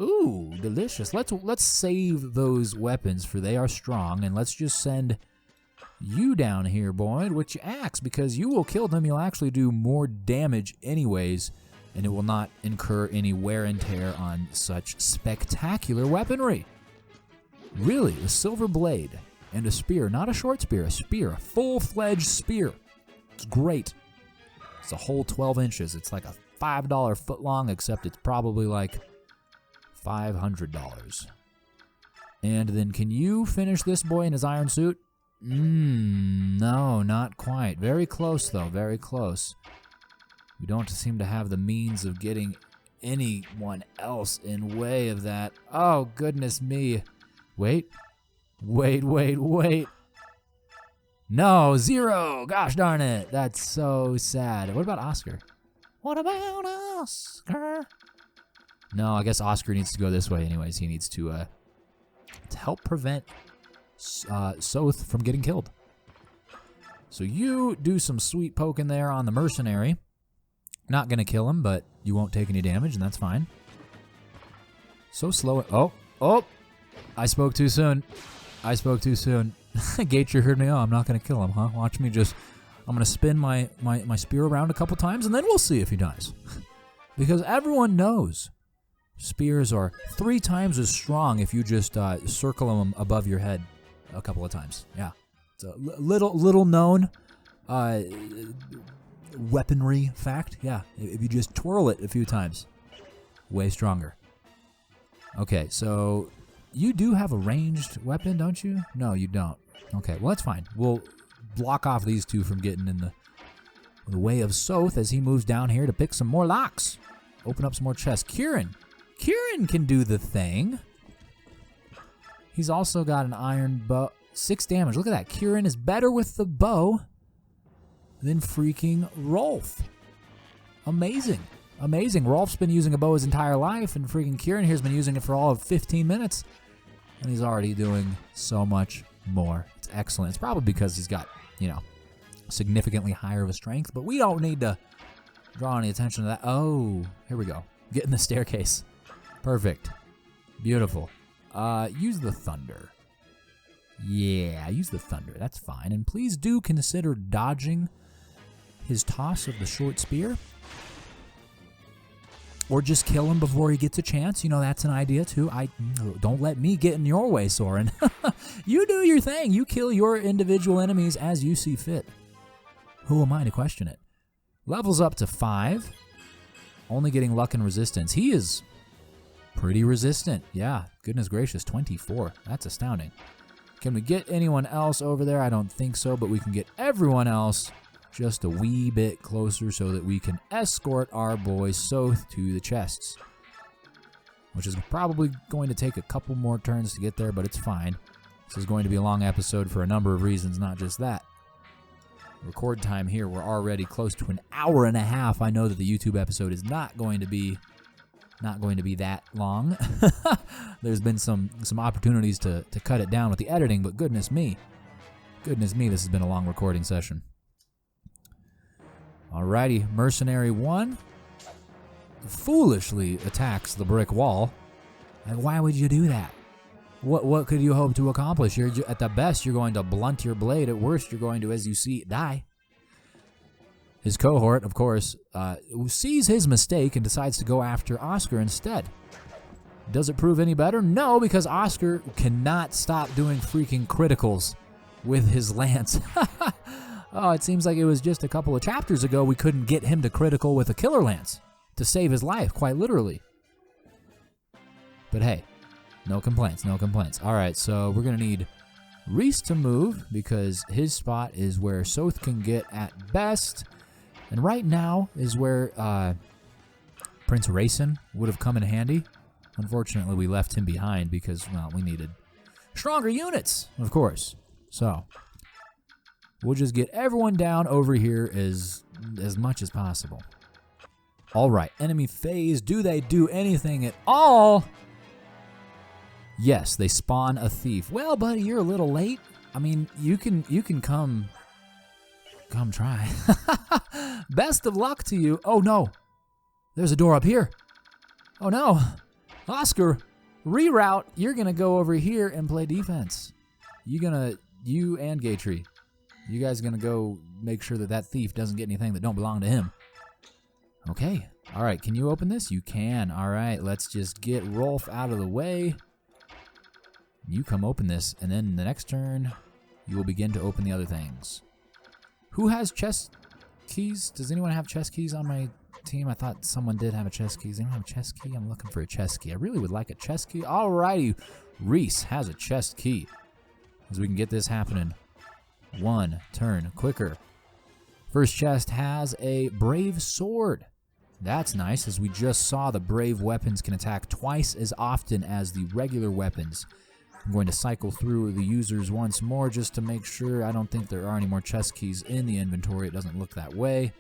Ooh, delicious. Let's save those weapons, for they are strong, and let's just send you down here, Boyd, with your axe, because you will kill them. You'll actually do more damage anyways, and it will not incur any wear and tear on such spectacular weaponry. Really, a silver blade and a spear, not a short spear, a spear, a full-fledged spear. It's great. It's a whole 12 inches. It's like a $5 foot long, except it's probably like $500. And then can you finish this boy in his iron suit? No, not quite. Very close, though. Very close. We don't seem to have the means of getting anyone else in way of that. Oh, goodness me. Wait. No, 0. Gosh darn it. That's so sad. What about Oscar? What about Oscar? No, I guess Oscar needs to go this way anyways. He needs to help prevent Soth from getting killed. So you do some sweet poking there on the mercenary. Not going to kill him, but you won't take any damage, and that's fine. So slow. Oh. I spoke too soon. Gator heard me. Oh, I'm not going to kill him, huh? Watch me just... I'm going to spin my spear around a couple times, and then we'll see if he dies. Because everyone knows spears are 3 times as strong if you just circle them above your head a couple of times. Yeah. It's a little known weaponry fact. Yeah. If you just twirl it a few times, way stronger. Okay, so you do have a ranged weapon, don't you? No, you don't. Okay, well, that's fine. We'll block off these two from getting in the way of Soth as he moves down here to pick some more locks. Open up some more chests. Kieran can do the thing. He's also got an iron bow. 6 damage. Look at that. Kieran is better with the bow than freaking Rolf. Amazing. Rolf's been using a bow his entire life, and freaking Kieran here's been using it for all of 15 minutes. And he's already doing so much more. It's excellent. It's probably because he's got, significantly higher of a strength, but we don't need to draw any attention to that. Oh, here we go. Get in the staircase. Perfect. Beautiful. Use the thunder. Yeah, use the thunder. That's fine. And please do consider dodging his toss of the short spear. Or just kill him before he gets a chance. That's an idea too. Don't let me get in your way, Soren. You do your thing. You kill your individual enemies as you see fit. Who am I to question it? Levels up to 5. Only getting luck and resistance. He is pretty resistant. Yeah, goodness gracious, 24. That's astounding. Can we get anyone else over there? I don't think so, but we can get everyone else just a wee bit closer so that we can escort our boy Soth to the chests. Which is probably going to take a couple more turns to get there, but it's fine. This is going to be a long episode for a number of reasons, not just that. Record time here, we're already close to an hour and a half. I know that the YouTube episode is not going to be that long. There's been some opportunities to cut it down with the editing, but goodness me, this has been a long recording session. Alrighty, Mercenary 1 foolishly attacks the brick wall. And why would you do that? What could you hope to accomplish? At the best, you're going to blunt your blade. At worst, you're going to, as you see, die. His cohort, of course, sees his mistake and decides to go after Oscar instead. Does it prove any better? No, because Oscar cannot stop doing freaking criticals with his lance. Oh, it seems like it was just a couple of chapters ago we couldn't get him to critical with a killer lance to save his life, quite literally. But hey, no complaints. All right, so we're going to need Reese to move because his spot is where Soth can get at best. And right now is where Prince Rayson would have come in handy. Unfortunately, we left him behind because, well, we needed stronger units, of course. So we'll just get everyone down over here as much as possible. All right, enemy phase. Do they do anything at all? Yes, they spawn a thief. Well, buddy, you're a little late. I mean, you can come try. Best of luck to you. Oh no, there's a door up here. Oh no, Oscar, reroute. You're gonna go over here and play defense. You and Gatry, you guys gonna go make sure that that thief doesn't get anything that don't belong to him. Okay. All right. Can you open this? You can. All right. Let's just get Rolf out of the way. You come open this, and then the next turn, you will begin to open the other things. Who has chest keys? Does anyone have chest keys on my team? I thought someone did have a chest key. Does anyone have a chest key? I'm looking for a chest key. I really would like a chest key. All righty. Reese has a chest key. As we can get this happening. One turn quicker. First chest has a brave sword. That's nice, as we just saw the brave weapons can attack twice as often as the regular weapons. I'm going to cycle through the users once more just to make sure. I don't think there are any more chest keys in the inventory. It doesn't look that way.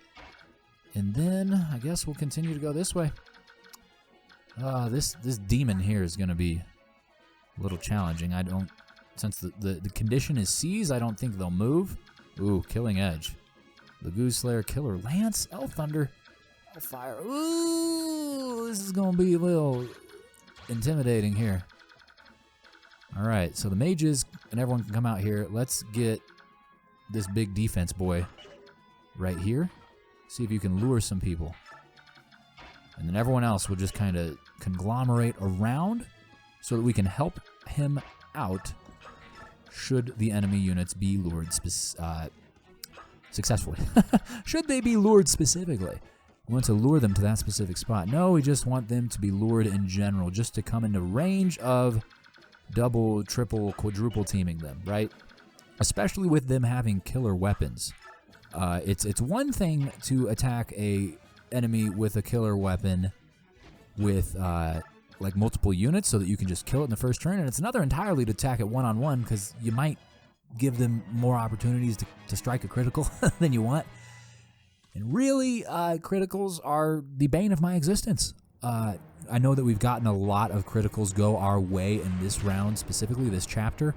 And then I guess we'll continue to go this way. This demon here is going to be a little challenging. Since the condition is seize, I don't think they'll move. Ooh, Killing Edge. The Goose Slayer, Killer Lance, Elf Thunder. Fire. Ooh, this is going to be a little intimidating here. All right, so the mages and everyone can come out here. Let's get this big defense boy right here. See if you can lure some people. And then everyone else will just kind of conglomerate around so that we can help him out should the enemy units be lured successfully. Should they be lured specifically? We want to lure them to that specific spot. No, we just want them to be lured in general, just to come into range of double, triple, quadruple teaming them, right? Especially with them having killer weapons. It's one thing to attack a enemy with a killer weapon with like multiple units so that you can just kill it in the first turn, and it's another entirely to attack it one-on-one because you might give them more opportunities to strike a critical than you want. And really, criticals are the bane of my existence. I know that we've gotten a lot of criticals go our way in this round, specifically this chapter.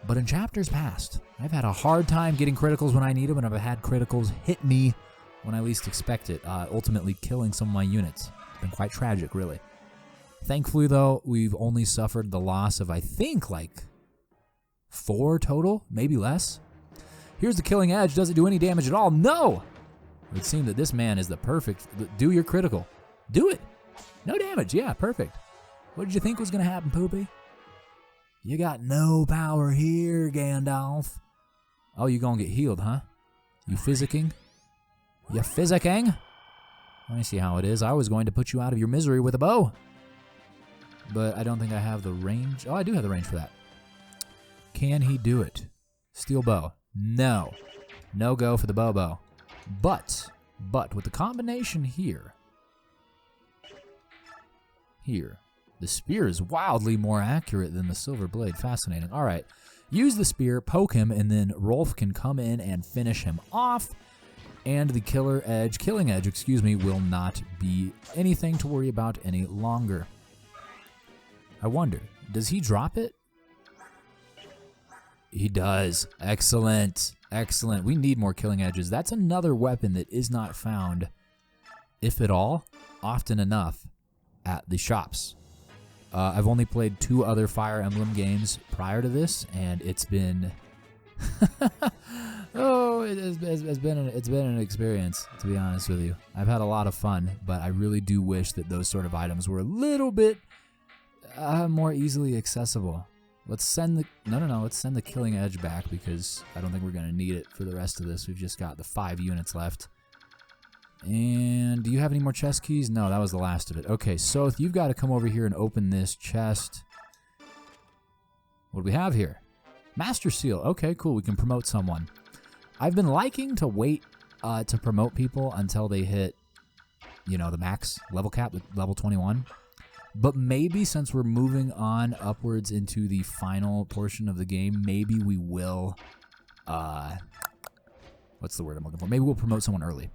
But in chapters past, I've had a hard time getting criticals when I need them, and I've had criticals hit me when I least expect it, ultimately killing some of my units. It's been quite tragic, really. Thankfully, though, we've only suffered the loss of, I think, like 4 total, maybe less. Here's the Killing Edge. Does it do any damage at all? No! It would seem that this man is the perfect... Do your critical. Do it! No damage. Yeah, perfect. What did you think was going to happen, Poopy? You got no power here, Gandalf. Oh, you going to get healed, huh? You physicking? You physicking? Let me see how it is. I was going to put you out of your misery with a bow. But I don't think I have the range. Oh, I do have the range for that. Can he do it? Steel bow. No. No go for the bow. But with the combination here, the spear is wildly more accurate than the silver blade. Fascinating. All right. Use the spear, poke him, and then Rolf can come in and finish him off. And the Killing Edge, will not be anything to worry about any longer. I wonder, does he drop it? He does. Excellent. Excellent. We need more Killing Edges. That's another weapon that is not found, if at all, often enough at the shops. I've only played 2 other Fire Emblem games prior to this, and it's been... it's been an experience, to be honest with you. I've had a lot of fun, but I really do wish that those sort of items were a little bit more easily accessible. Let's send the Killing Edge back, because I don't think we're going to need it for the rest of this. We've just got the 5 units left. And do you have any more chest keys? No, that was the last of it. Okay, so you've got to come over here and open this chest. What do we have here? Master Seal. Okay, cool. We can promote someone. I've been liking to wait to promote people until they hit, the max level cap with level 21. But maybe since we're moving on upwards into the final portion of the game, maybe we will, what's the word I'm looking for? Maybe we'll promote someone early.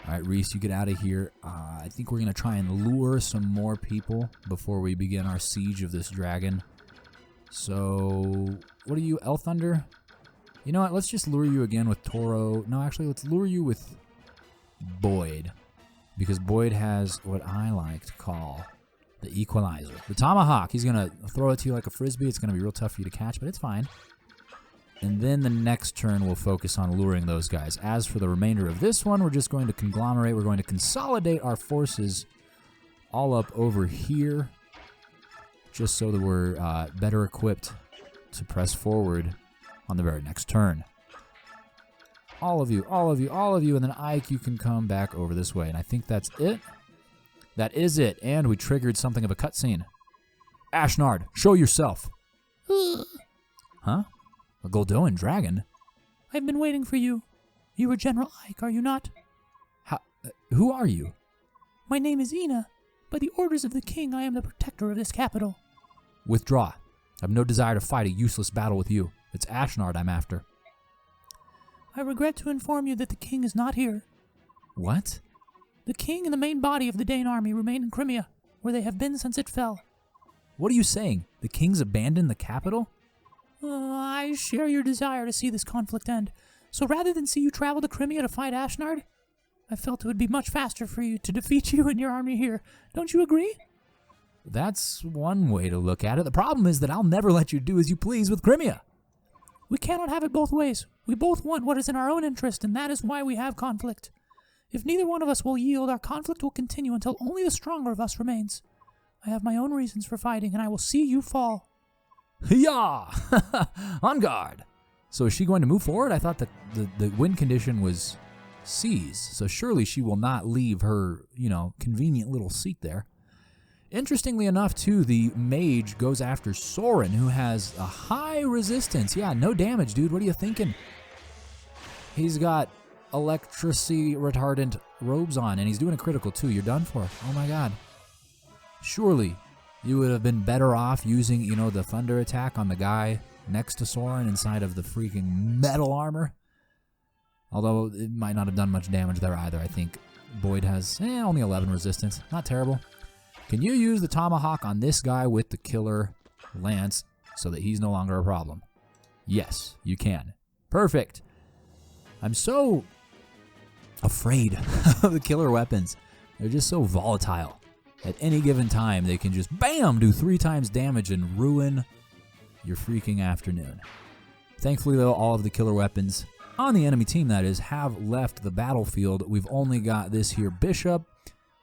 All right, Reese, you get out of here. I think we're going to try and lure some more people before we begin our siege of this dragon. So, what are you, Elf Thunder? You know what, let's just lure you again with Toro. No, actually, let's lure you with Boyd. because Boyd has what I like to call the equalizer. The tomahawk, he's going to throw it to you like a frisbee. It's going to be real tough for you to catch, but it's fine. And then the next turn, we'll focus on luring those guys. As for the remainder of this one, we're just going to conglomerate. We're going to consolidate our forces all up over here, just so that we're better equipped to press forward on the very next turn. All of you, all of you, all of you, and then Ike, you can come back over this way. And I think that's it. That is it. And we triggered something of a cutscene. Ashnard, show yourself. Huh? A Goldoan dragon? I've been waiting for you. You are General Ike, are you not? Who are you? My name is Ina. By the orders of the king, I am the protector of this capital. Withdraw. I have no desire to fight a useless battle with you. It's Ashnard I'm after. I regret to inform you that the king is not here. What? The king and the main body of the Dane army remain in Crimea, where they have been since it fell. What are you saying? The king's abandoned the capital? I share your desire to see this conflict end. So rather than see you travel to Crimea to fight Ashnard, I felt it would be much faster for you to defeat you and your army here. Don't you agree? That's one way to look at it. The problem is that I'll never let you do as you please with Crimea. We cannot have it both ways. We both want what is in our own interest, and that is why we have conflict. If neither one of us will yield, our conflict will continue until only the stronger of us remains. I have my own reasons for fighting, and I will see you fall. Yeah! On guard! So is she going to move forward? I thought that the win condition was seize, so surely she will not leave her, convenient little seat there. Interestingly enough, too, the mage goes after Soren, who has a high resistance. Yeah, no damage, dude. What are you thinking? He's got electricity retardant robes on, and he's doing a critical, too. You're done for. Oh, my God. Surely you would have been better off using, the thunder attack on the guy next to Soren inside of the freaking metal armor. Although it might not have done much damage there either. I think Boyd has only 11 resistance. Not terrible. Can you use the tomahawk on this guy with the killer lance so that he's no longer a problem? Yes, you can. Perfect. I'm so afraid of the killer weapons. They're just so volatile. At any given time, they can just, bam, do 3 times damage and ruin your freaking afternoon. Thankfully, though, all of the killer weapons on the enemy team, that is, have left the battlefield. We've only got this here Bishop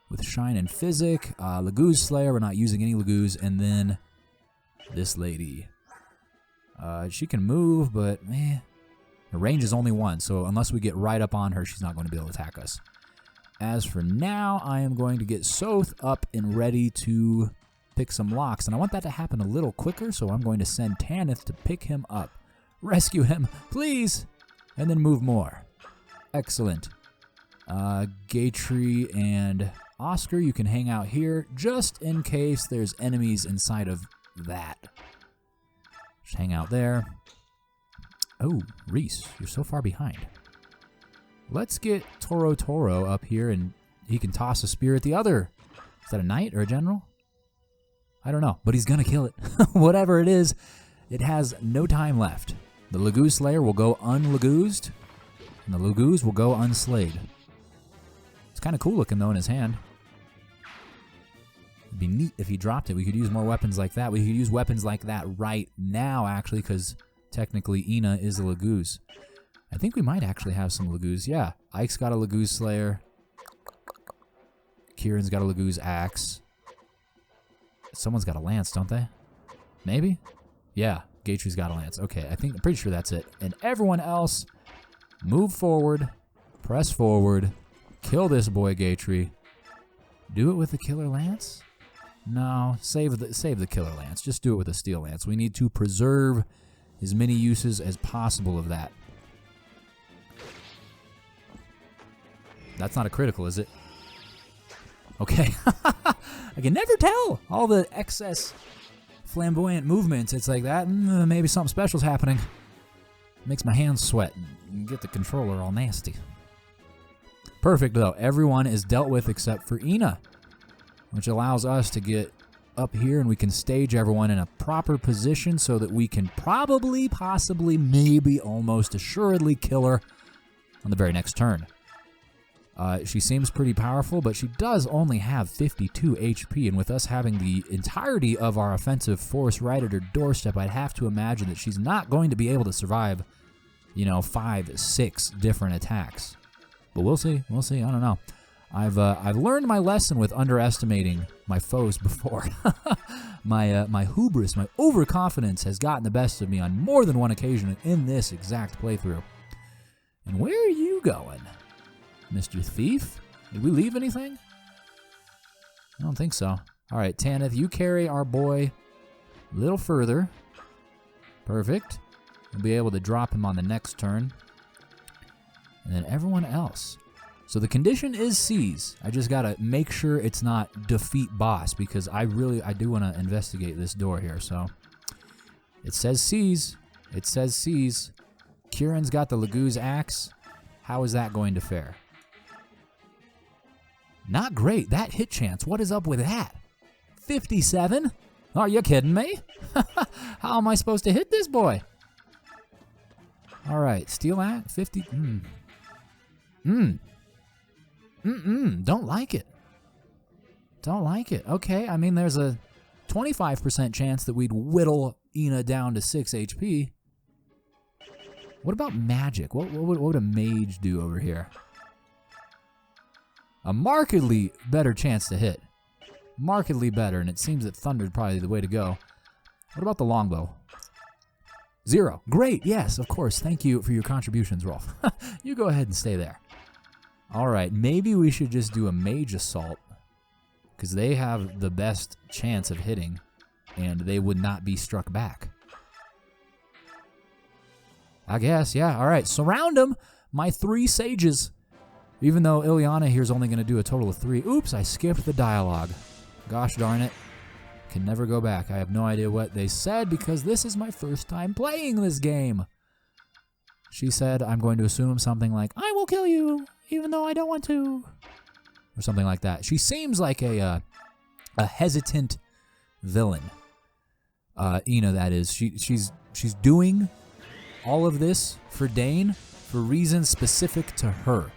with Shine and Physic, Laguz Slayer, we're not using any Laguz, and then this lady. She can move, but her range is only 1, so unless we get right up on her, she's not going to be able to attack us. As for now, I am going to get Soth up and ready to pick some locks, and I want that to happen a little quicker, so I'm going to send Tanith to pick him up. Rescue him, please! And then move more. Excellent. Gatry and Oscar, you can hang out here just in case there's enemies inside of that. Just hang out there. Oh, Reese, you're so far behind. Let's get Toro up here, and he can toss a spear at the other. Is that a knight or a general? I don't know, but he's going to kill it. Whatever it is, it has no time left. The Laguz Slayer will go unlaguzed, and the Laguz will go unslayed. It's kind of cool looking, though, in his hand. It'd be neat if he dropped it. We could use more weapons like that. We could use weapons like that right now, actually, because technically Ina is a Laguz. I think we might actually have some Laguz. Yeah, Ike's got a Laguz Slayer. Kieran's got a Laguz Axe. Someone's got a Lance, don't they? Maybe? Yeah, Gatry's got a Lance. Okay, I'm pretty sure that's it. And everyone else, move forward, press forward, kill this boy Gatry. Do it with the killer lance? No, save the killer lance. Just do it with a steel lance. We need to preserve as many uses as possible of that. That's not a critical, is it? Okay. I can never tell. All the excess flamboyant movements. It's like that. Maybe something special's happening. Makes my hands sweat and get the controller all nasty. Perfect, though. Everyone is dealt with except for Ina, which allows us to get up here and we can stage everyone in a proper position so that we can probably, possibly, maybe, almost assuredly kill her on the very next turn. She seems pretty powerful, but she does only have 52 HP, and with us having the entirety of our offensive force right at her doorstep, I'd have to imagine that she's not going to be able to survive, 5, 6 different attacks. But we'll see. We'll see. I don't know. I've learned my lesson with underestimating my foes before. My hubris, my overconfidence has gotten the best of me on more than one occasion in this exact playthrough. And where are you going, Mr. Thief? Did we leave anything? I don't think so. All right, Tanith, you carry our boy a little further. Perfect. We'll be able to drop him on the next turn. And then everyone else. So the condition is seize. I just got to make sure it's not defeat boss, because I do want to investigate this door here. So it says seize. It says seize. Kieran's got the Lagoo's axe. How is that going to fare? Not great. That hit chance. What is up with that? 57? Are you kidding me? How am I supposed to hit this boy? All right. Steel axe. 50. Don't like it. Don't like it. Okay. I mean, there's a 25% chance that we'd whittle Ina down to 6 HP. What about magic? What would a mage do over here? A markedly better chance to hit. Markedly better, and it seems that thunder'd probably the way to go. What about the longbow? 0. Great, yes, of course. Thank you for your contributions, Rolf. You go ahead and stay there. All right, maybe we should just do a mage assault, because they have the best chance of hitting, and they would not be struck back. I guess, yeah. All right, surround them. My 3 sages. Even though Ileana here is only going to do a total of 3. Oops, I skipped the dialogue. Gosh darn it. Can never go back. I have no idea what they said because this is my first time playing this game. She said, I'm going to assume something like, I will kill you, even though I don't want to. Or something like that. She seems like a hesitant villain. Ina, that is. She's doing all of this for Dane for reasons specific to her.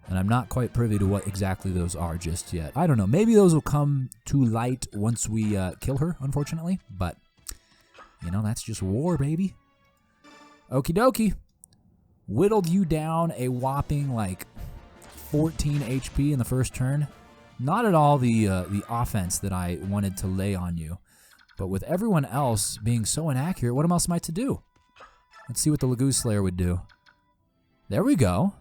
And I'm not quite privy to what exactly those are just yet. I don't know. Maybe those will come to light once we kill her, unfortunately. But, that's just war, baby. Okie dokie. Whittled you down a whopping, 14 HP in the first turn. Not at all the offense that I wanted to lay on you. But with everyone else being so inaccurate, what else am I to do? Let's see what the Lagoo Slayer would do. There we go.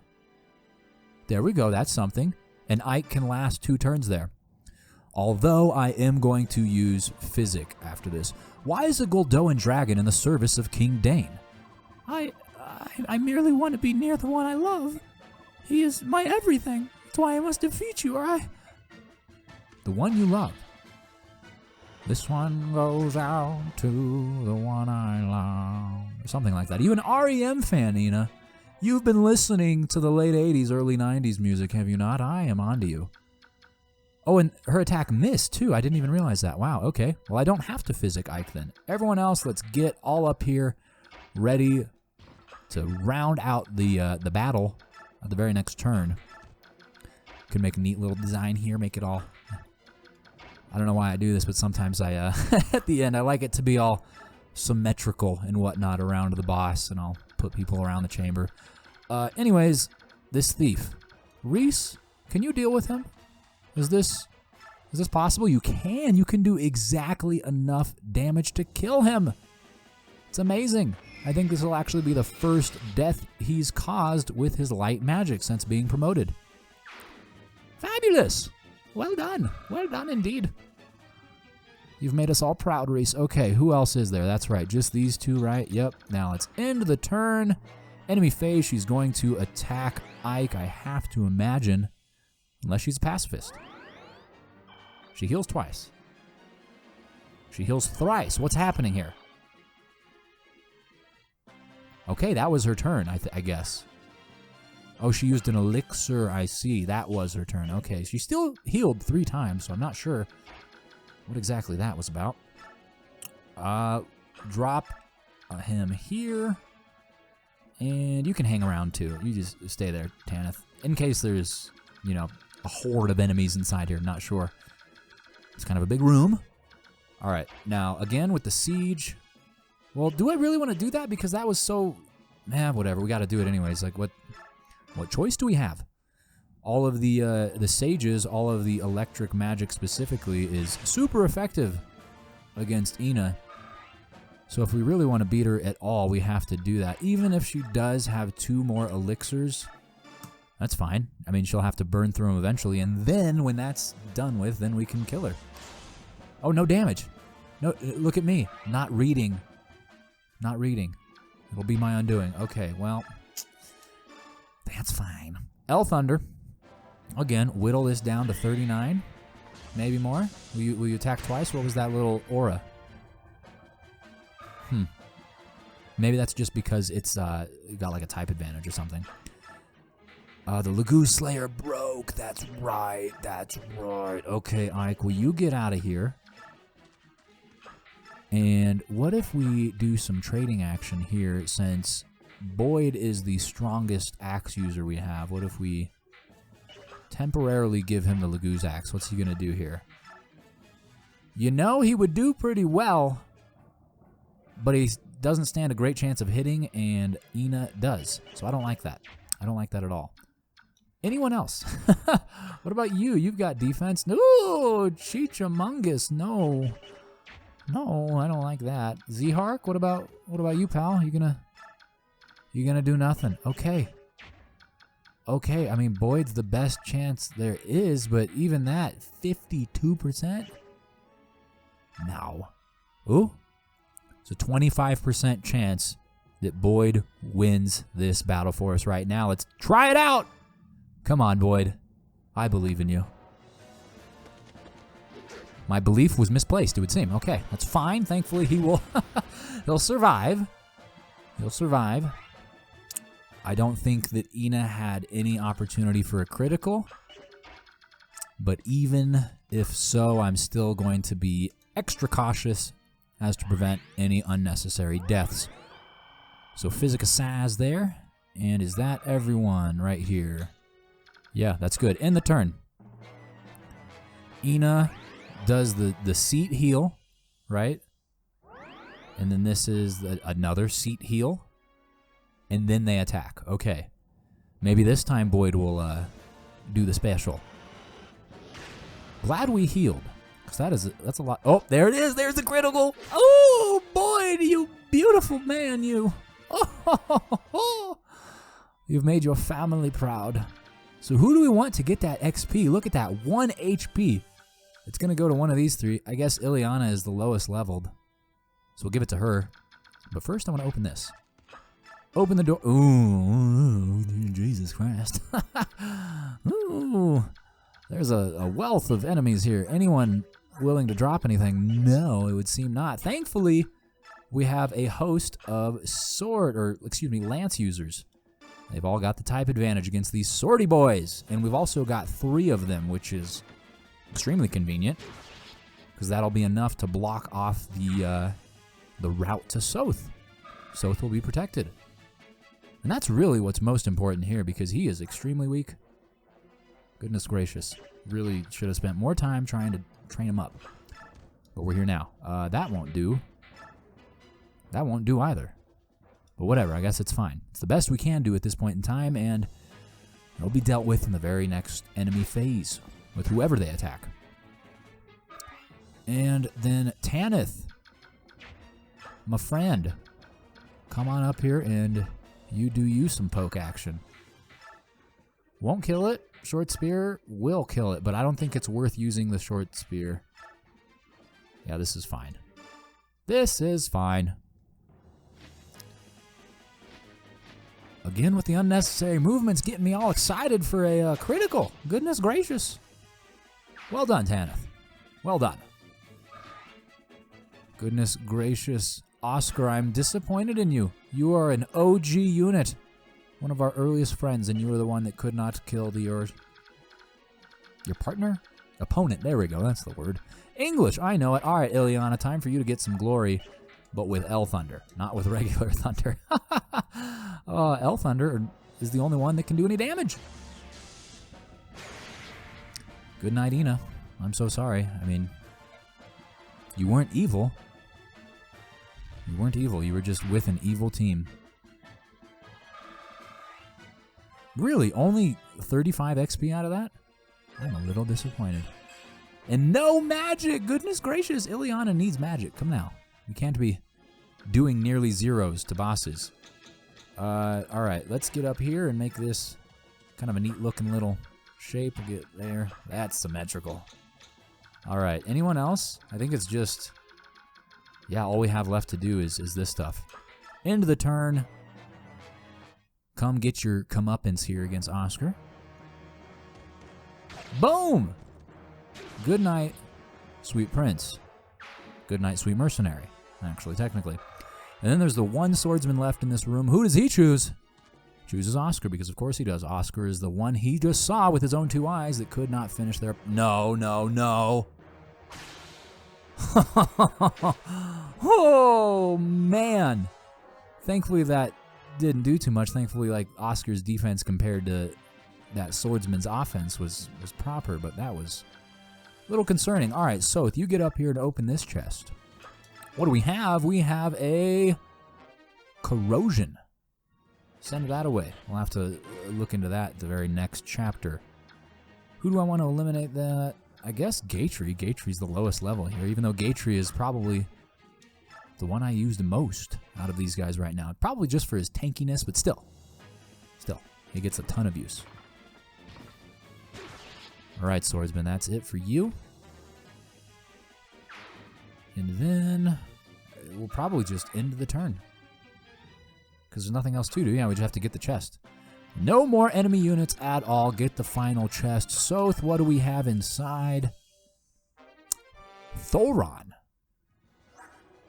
There we go. That's something. And Ike can last 2 turns there. Although I am going to use Physic after this. Why is a Goldoan dragon in the service of King Dane? I merely want to be near the one I love. He is my everything. That's why I must defeat you, or I... The one you love. This one goes out to the one I love. Or something like that. You an REM fan, Ina. You've been listening to the late 80s, early 90s music, have you not? I am onto you. Oh, and her attack missed, too. I didn't even realize that. Wow, okay. Well, I don't have to Physic Ike, then. Everyone else, let's get all up here, ready to round out the battle at the very next turn. Could make a neat little design here, make it all... I don't know why I do this, but sometimes I, at the end, I like it to be all symmetrical and whatnot around the boss, and I'll put people around the chamber. Anyways, this thief. Reese, can you deal with him? Is this possible? You can. You can do exactly enough damage to kill him. It's amazing. I think this will actually be the first death he's caused with his light magic since being promoted. Fabulous. Well done. Well done indeed. You've made us all proud, Reese. Okay, who else is there? That's right, just these 2, right? Yep. Now let's end the turn. Enemy phase, she's going to attack Ike, I have to imagine. Unless she's a pacifist. She heals twice. She heals thrice. What's happening here? Okay, that was her turn, I guess. Oh, she used an elixir, I see. That was her turn. Okay, she still healed 3 times, so I'm not sure what exactly that was about. Drop him here. And you can hang around too. You just stay there, Tanith. In case there's, you know, a horde of enemies inside here. Not sure. It's kind of a big room. All right. Now, again, with the siege. Well, do I really want to do that? Because that was so... whatever. We got to do it anyways. Like, what choice do we have? All of the sages, all of the electric magic specifically, is super effective against Ina. So if we really want to beat her at all, we have to do that. Even if she does have 2 more elixirs, that's fine. I mean, she'll have to burn through them eventually, and then when that's done with, then we can kill her. Oh, no damage. No, look at me. Not reading. Not reading. It'll be my undoing. Okay, well, that's fine. El Thunder. Again, whittle this down to 39. Maybe more. Will you attack twice? What was that little aura? Maybe that's just because it's got like a type advantage or something. The Lagoon Slayer broke. That's right. That's right. Okay, Ike, will you get out of here? And what if we do some trading action here, since Boyd is the strongest axe user we have? What if we temporarily give him the Laguz axe? What's he going to do here? You know, he would do pretty well, but he doesn't stand a great chance of hitting, and Ina does. So I don't like that. I don't like that at all. Anyone else? What about you? You've got defense. No, Chichamungus. No. No, I don't like that. Zehark, what about you, pal? You gonna do nothing? Okay. Okay, I mean, Boyd's the best chance there is, but even that, 52%? No. Ooh. It's a 25% chance that Boyd wins this battle for us right now. Let's try it out! Come on, Boyd. I believe in you. My belief was misplaced, it would seem. Okay, that's fine. Thankfully, he will... he'll survive. He'll survive. I don't think that Ina had any opportunity for a critical. But even if so, I'm still going to be extra cautious as to prevent any unnecessary deaths. So Physica Saz there. And is that everyone right here? Yeah, that's good. End the turn. Ina does the seat heal, right? And then this is another seat heal. And then they attack. Okay. Maybe this time Boyd will do the special. Glad we healed. Because that's a lot. Oh, there it is. There's the critical. Oh, Boyd, you beautiful man, you. Oh, you've made your family proud. So who do we want to get that XP? Look at that, 1 HP. It's going to go to one of these 3. I guess Ileana is the lowest leveled. So we'll give it to her. But first I want to open this. Open the door. Ooh, Jesus Christ. Ooh, there's a wealth of enemies here. Anyone willing to drop anything? No, it would seem not. Thankfully, we have a host of lance users. They've all got the type advantage against these swordy boys. And we've also got 3 of them, which is extremely convenient, because that'll be enough to block off the route to Soth. Soth will be protected. And that's really what's most important here, because he is extremely weak. Goodness gracious. Really should have spent more time trying to train him up. But we're here now. That won't do. That won't do either. But whatever, I guess it's fine. It's the best we can do at this point in time, and it'll be dealt with in the very next enemy phase, with whoever they attack. And then Tanith, my friend, come on up here and you do you some poke action. Won't kill it. Short spear will kill it, but I don't think it's worth using the short spear. Yeah, this is fine. This is fine. Again with the unnecessary movements getting me all excited for a critical. Goodness gracious. Well done, Tanith. Well done. Goodness gracious. Oscar, I'm disappointed in you. You are an OG unit. One of our earliest friends, and you were the one that could not kill your partner? Opponent. There we go. That's the word. English. I know it. All right, Ileana, time for you to get some glory, but with El Thunder, not with regular Thunder. Thunder is the only one that can do any damage. Good night, Ina. I'm so sorry. I mean, you weren't evil. You weren't evil. You were just with an evil team. Really? Only 35 XP out of that? I'm a little disappointed. And no magic! Goodness gracious, Ileana needs magic. Come now. We can't be doing nearly zeros to bosses. Alright, let's get up here and make this kind of a neat looking little shape. We'll get there. That's symmetrical. Alright, anyone else? I think it's just... yeah, all we have left to do is this stuff. End of the turn. Come get your comeuppance here against Oscar. Boom! Good night, sweet prince. Good night, sweet mercenary. Actually, technically. And then there's the one swordsman left in this room. Who does he choose? Chooses Oscar, because of course he does. Oscar is the one he just saw with his own 2 eyes that could not finish their... No. Oh, man. Thankfully that didn't do too much. Thankfully, like, Oscar's defense compared to that swordsman's offense was proper, but that was a little concerning. All right, so if you get up here to open this chest, what do we have? We have a corrosion. Send that away. We'll have to look into that at the very next chapter. Who do I want to eliminate that? I guess Gatry. Gatry's the lowest level here, even though Gatry is probably the one I use the most out of these guys right now. Probably just for his tankiness, but still, he gets a ton of use. All right, swordsman, that's it for you. And then we'll probably just end the turn, because there's nothing else to do. Yeah, we just have to get the chest. No more enemy units at all. Get the final chest. Soth, what do we have inside? Thoron.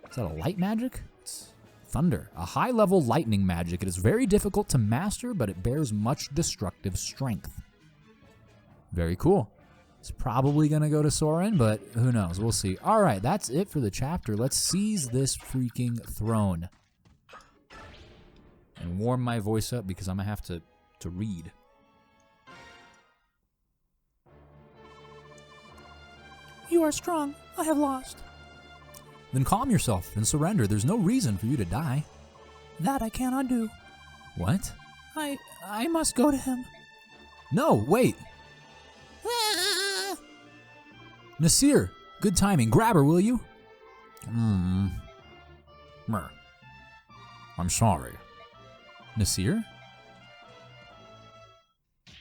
Is that a light magic? It's thunder. A high-level lightning magic. It is very difficult to master, but it bears much destructive strength. Very cool. It's probably going to go to Soren, but who knows? We'll see. All right, that's it for the chapter. Let's seize this freaking throne. And warm my voice up because I'm going to have to read. You are strong. I have lost. Then calm yourself and surrender. There's no reason for you to die. That I cannot do. What? I must go to him. No, wait. Nasir, good timing. Grab her, will you? I'm sorry. Nasir?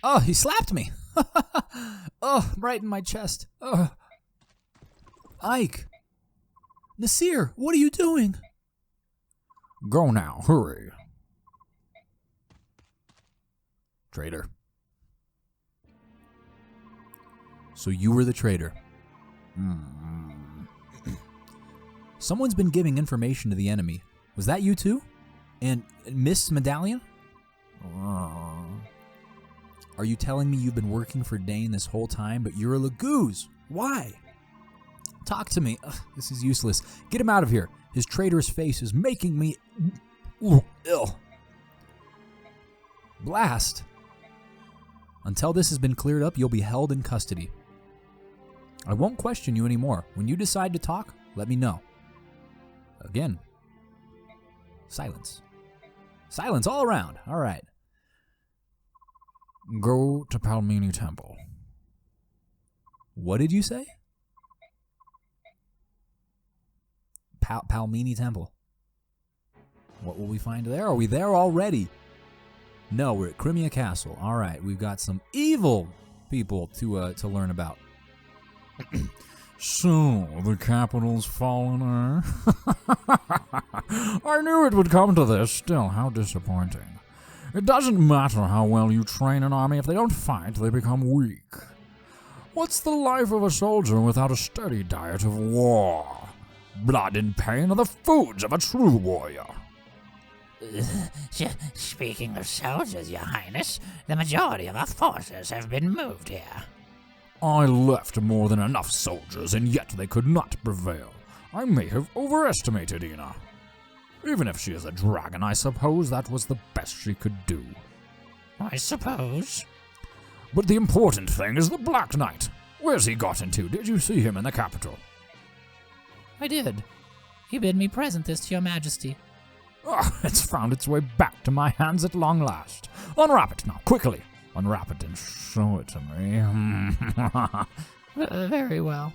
Oh, he slapped me. Oh, right in my chest. Ike. Nasir, what are you doing? Go now, hurry. Traitor. So you were the traitor. Someone's been giving information to the enemy. Was that you too? And Miss Medallion? Are you telling me you've been working for Dane this whole time, but you're a Laguz? Why? Talk to me. Ugh, this is useless. Get him out of here. His traitorous face is making me ill. Blast. Until this has been cleared up, you'll be held in custody. I won't question you anymore. When you decide to talk, let me know. Again. Silence. Silence all around. All right. Go to Palmini Temple. What did you say? Palmini Temple. What will we find there? Are we there already? No, we're at Crimea Castle. All right, we've got some evil people to learn about. So, the capital's fallen, I knew it would come to this. Still, how disappointing. It doesn't matter how well you train an army. If they don't fight, they become weak. What's the life of a soldier without a steady diet of war? Blood and pain are the foods of a true warrior. Speaking of soldiers, Your Highness, the majority of our forces have been moved here. I left more than enough soldiers, and yet they could not prevail. I may have overestimated Ina. Even if she is a dragon, I suppose that was the best she could do. I suppose. But the important thing is the Black Knight. Where's he gotten to? Did you see him in the capital? I did. He bid me present this to your majesty. Ah, it's found its way back to my hands at long last. Unwrap it now, quickly. Unwrap it and show it to me. Very well.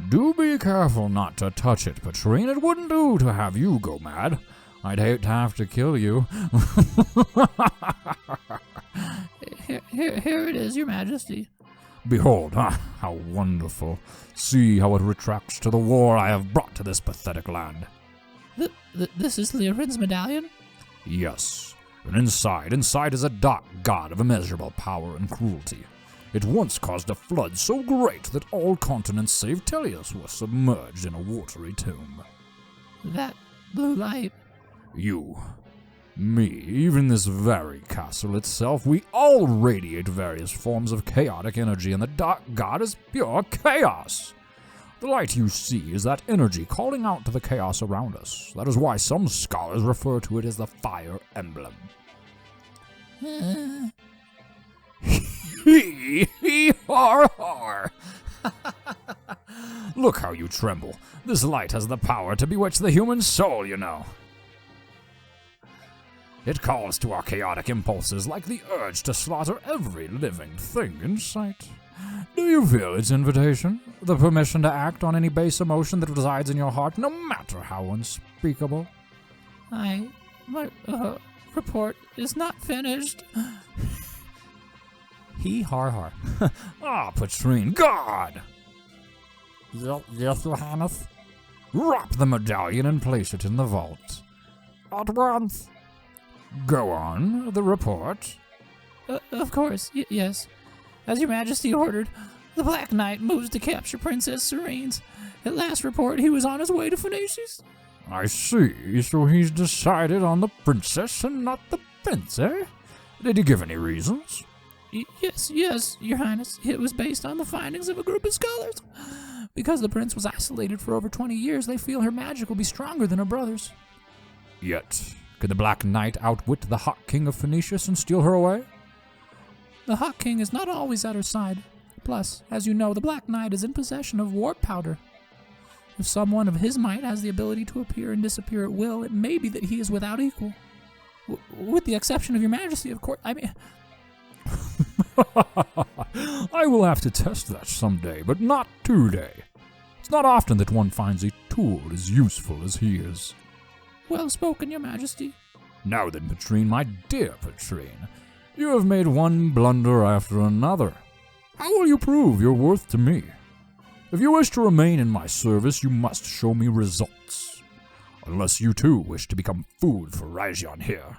Do be careful not to touch it, Patrine. It wouldn't do to have you go mad. I'd hate to have to kill you. Here it is, your majesty. Behold, how wonderful. See how it retracts to the war I have brought to this pathetic land. This is Leorin's medallion? Yes, and inside is a dark god of immeasurable power and cruelty. It once caused a flood so great that all continents save Tellius were submerged in a watery tomb. That blue light. You, me, even this very castle itself, we all radiate various forms of chaotic energy, and the dark god is pure chaos. The light you see is that energy calling out to the chaos around us. That is why some scholars refer to it as the Fire Emblem. Hee, har, har. Look how you tremble. This light has the power to bewitch the human soul, you know. It calls to our chaotic impulses like the urge to slaughter every living thing in sight. Do you feel its invitation? The permission to act on any base emotion that resides in your heart, no matter how unspeakable? My report is not finished. Hee har har. Ah, Patrine, God! Yes, Your Highness. Wrap the medallion and place it in the vault. At once. Go on, the report. Of course, yes. As your majesty ordered, the Black Knight moves to capture Princess Serene's. At last report, he was on his way to Phoenicia's. I see, so he's decided on the princess and not the prince, eh? Did he give any reasons? Yes, your highness. It was based on the findings of a group of scholars. Because the prince was isolated for over 20 years, they feel her magic will be stronger than her brother's. Yet, could the Black Knight outwit the Hawk King of Phoenicius and steal her away? The Hawk King is not always at her side. Plus, as you know, the Black Knight is in possession of warp powder. If someone of his might has the ability to appear and disappear at will, it may be that he is without equal. With the exception of your majesty, of course. I mean... I will have to test that someday, but not today. It's not often that one finds a tool as useful as he is. Well spoken, your majesty. Now then, Patrine, my dear Patrine, you have made one blunder after another. How will you prove your worth to me? If you wish to remain in my service, you must show me results. Unless you too wish to become food for Radiance here.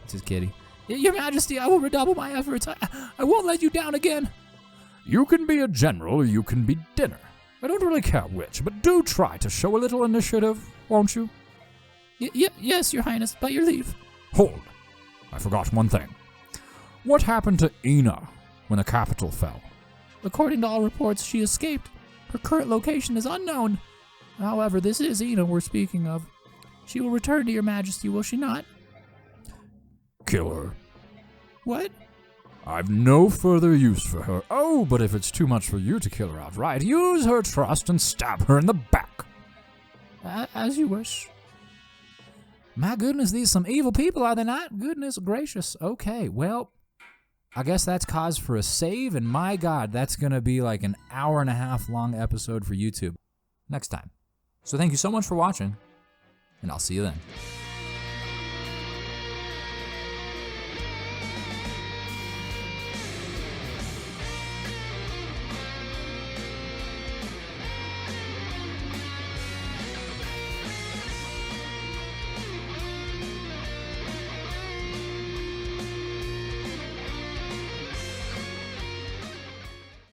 It's his kitty. Your majesty, I will redouble my efforts. I won't let you down again. You can be a general or you can be dinner. I don't really care which, but do try to show a little initiative, won't you? Yes, your highness, by your leave. Hold. I forgot one thing. What happened to Ina when the capital fell? According to all reports, she escaped. Her current location is unknown. However, this is Ina we're speaking of. She will return to your majesty, will she not? Kill her. What? I've no further use for her. Oh, but if it's too much for you to kill her outright, use her trust and stab her in the back. As you wish. My goodness, these some evil people, are they not? Goodness gracious. Okay, well, I guess that's cause for a save, and my God, that's going to be like an hour-and-a-half long episode for YouTube next time. So thank you so much for watching, and I'll see you then.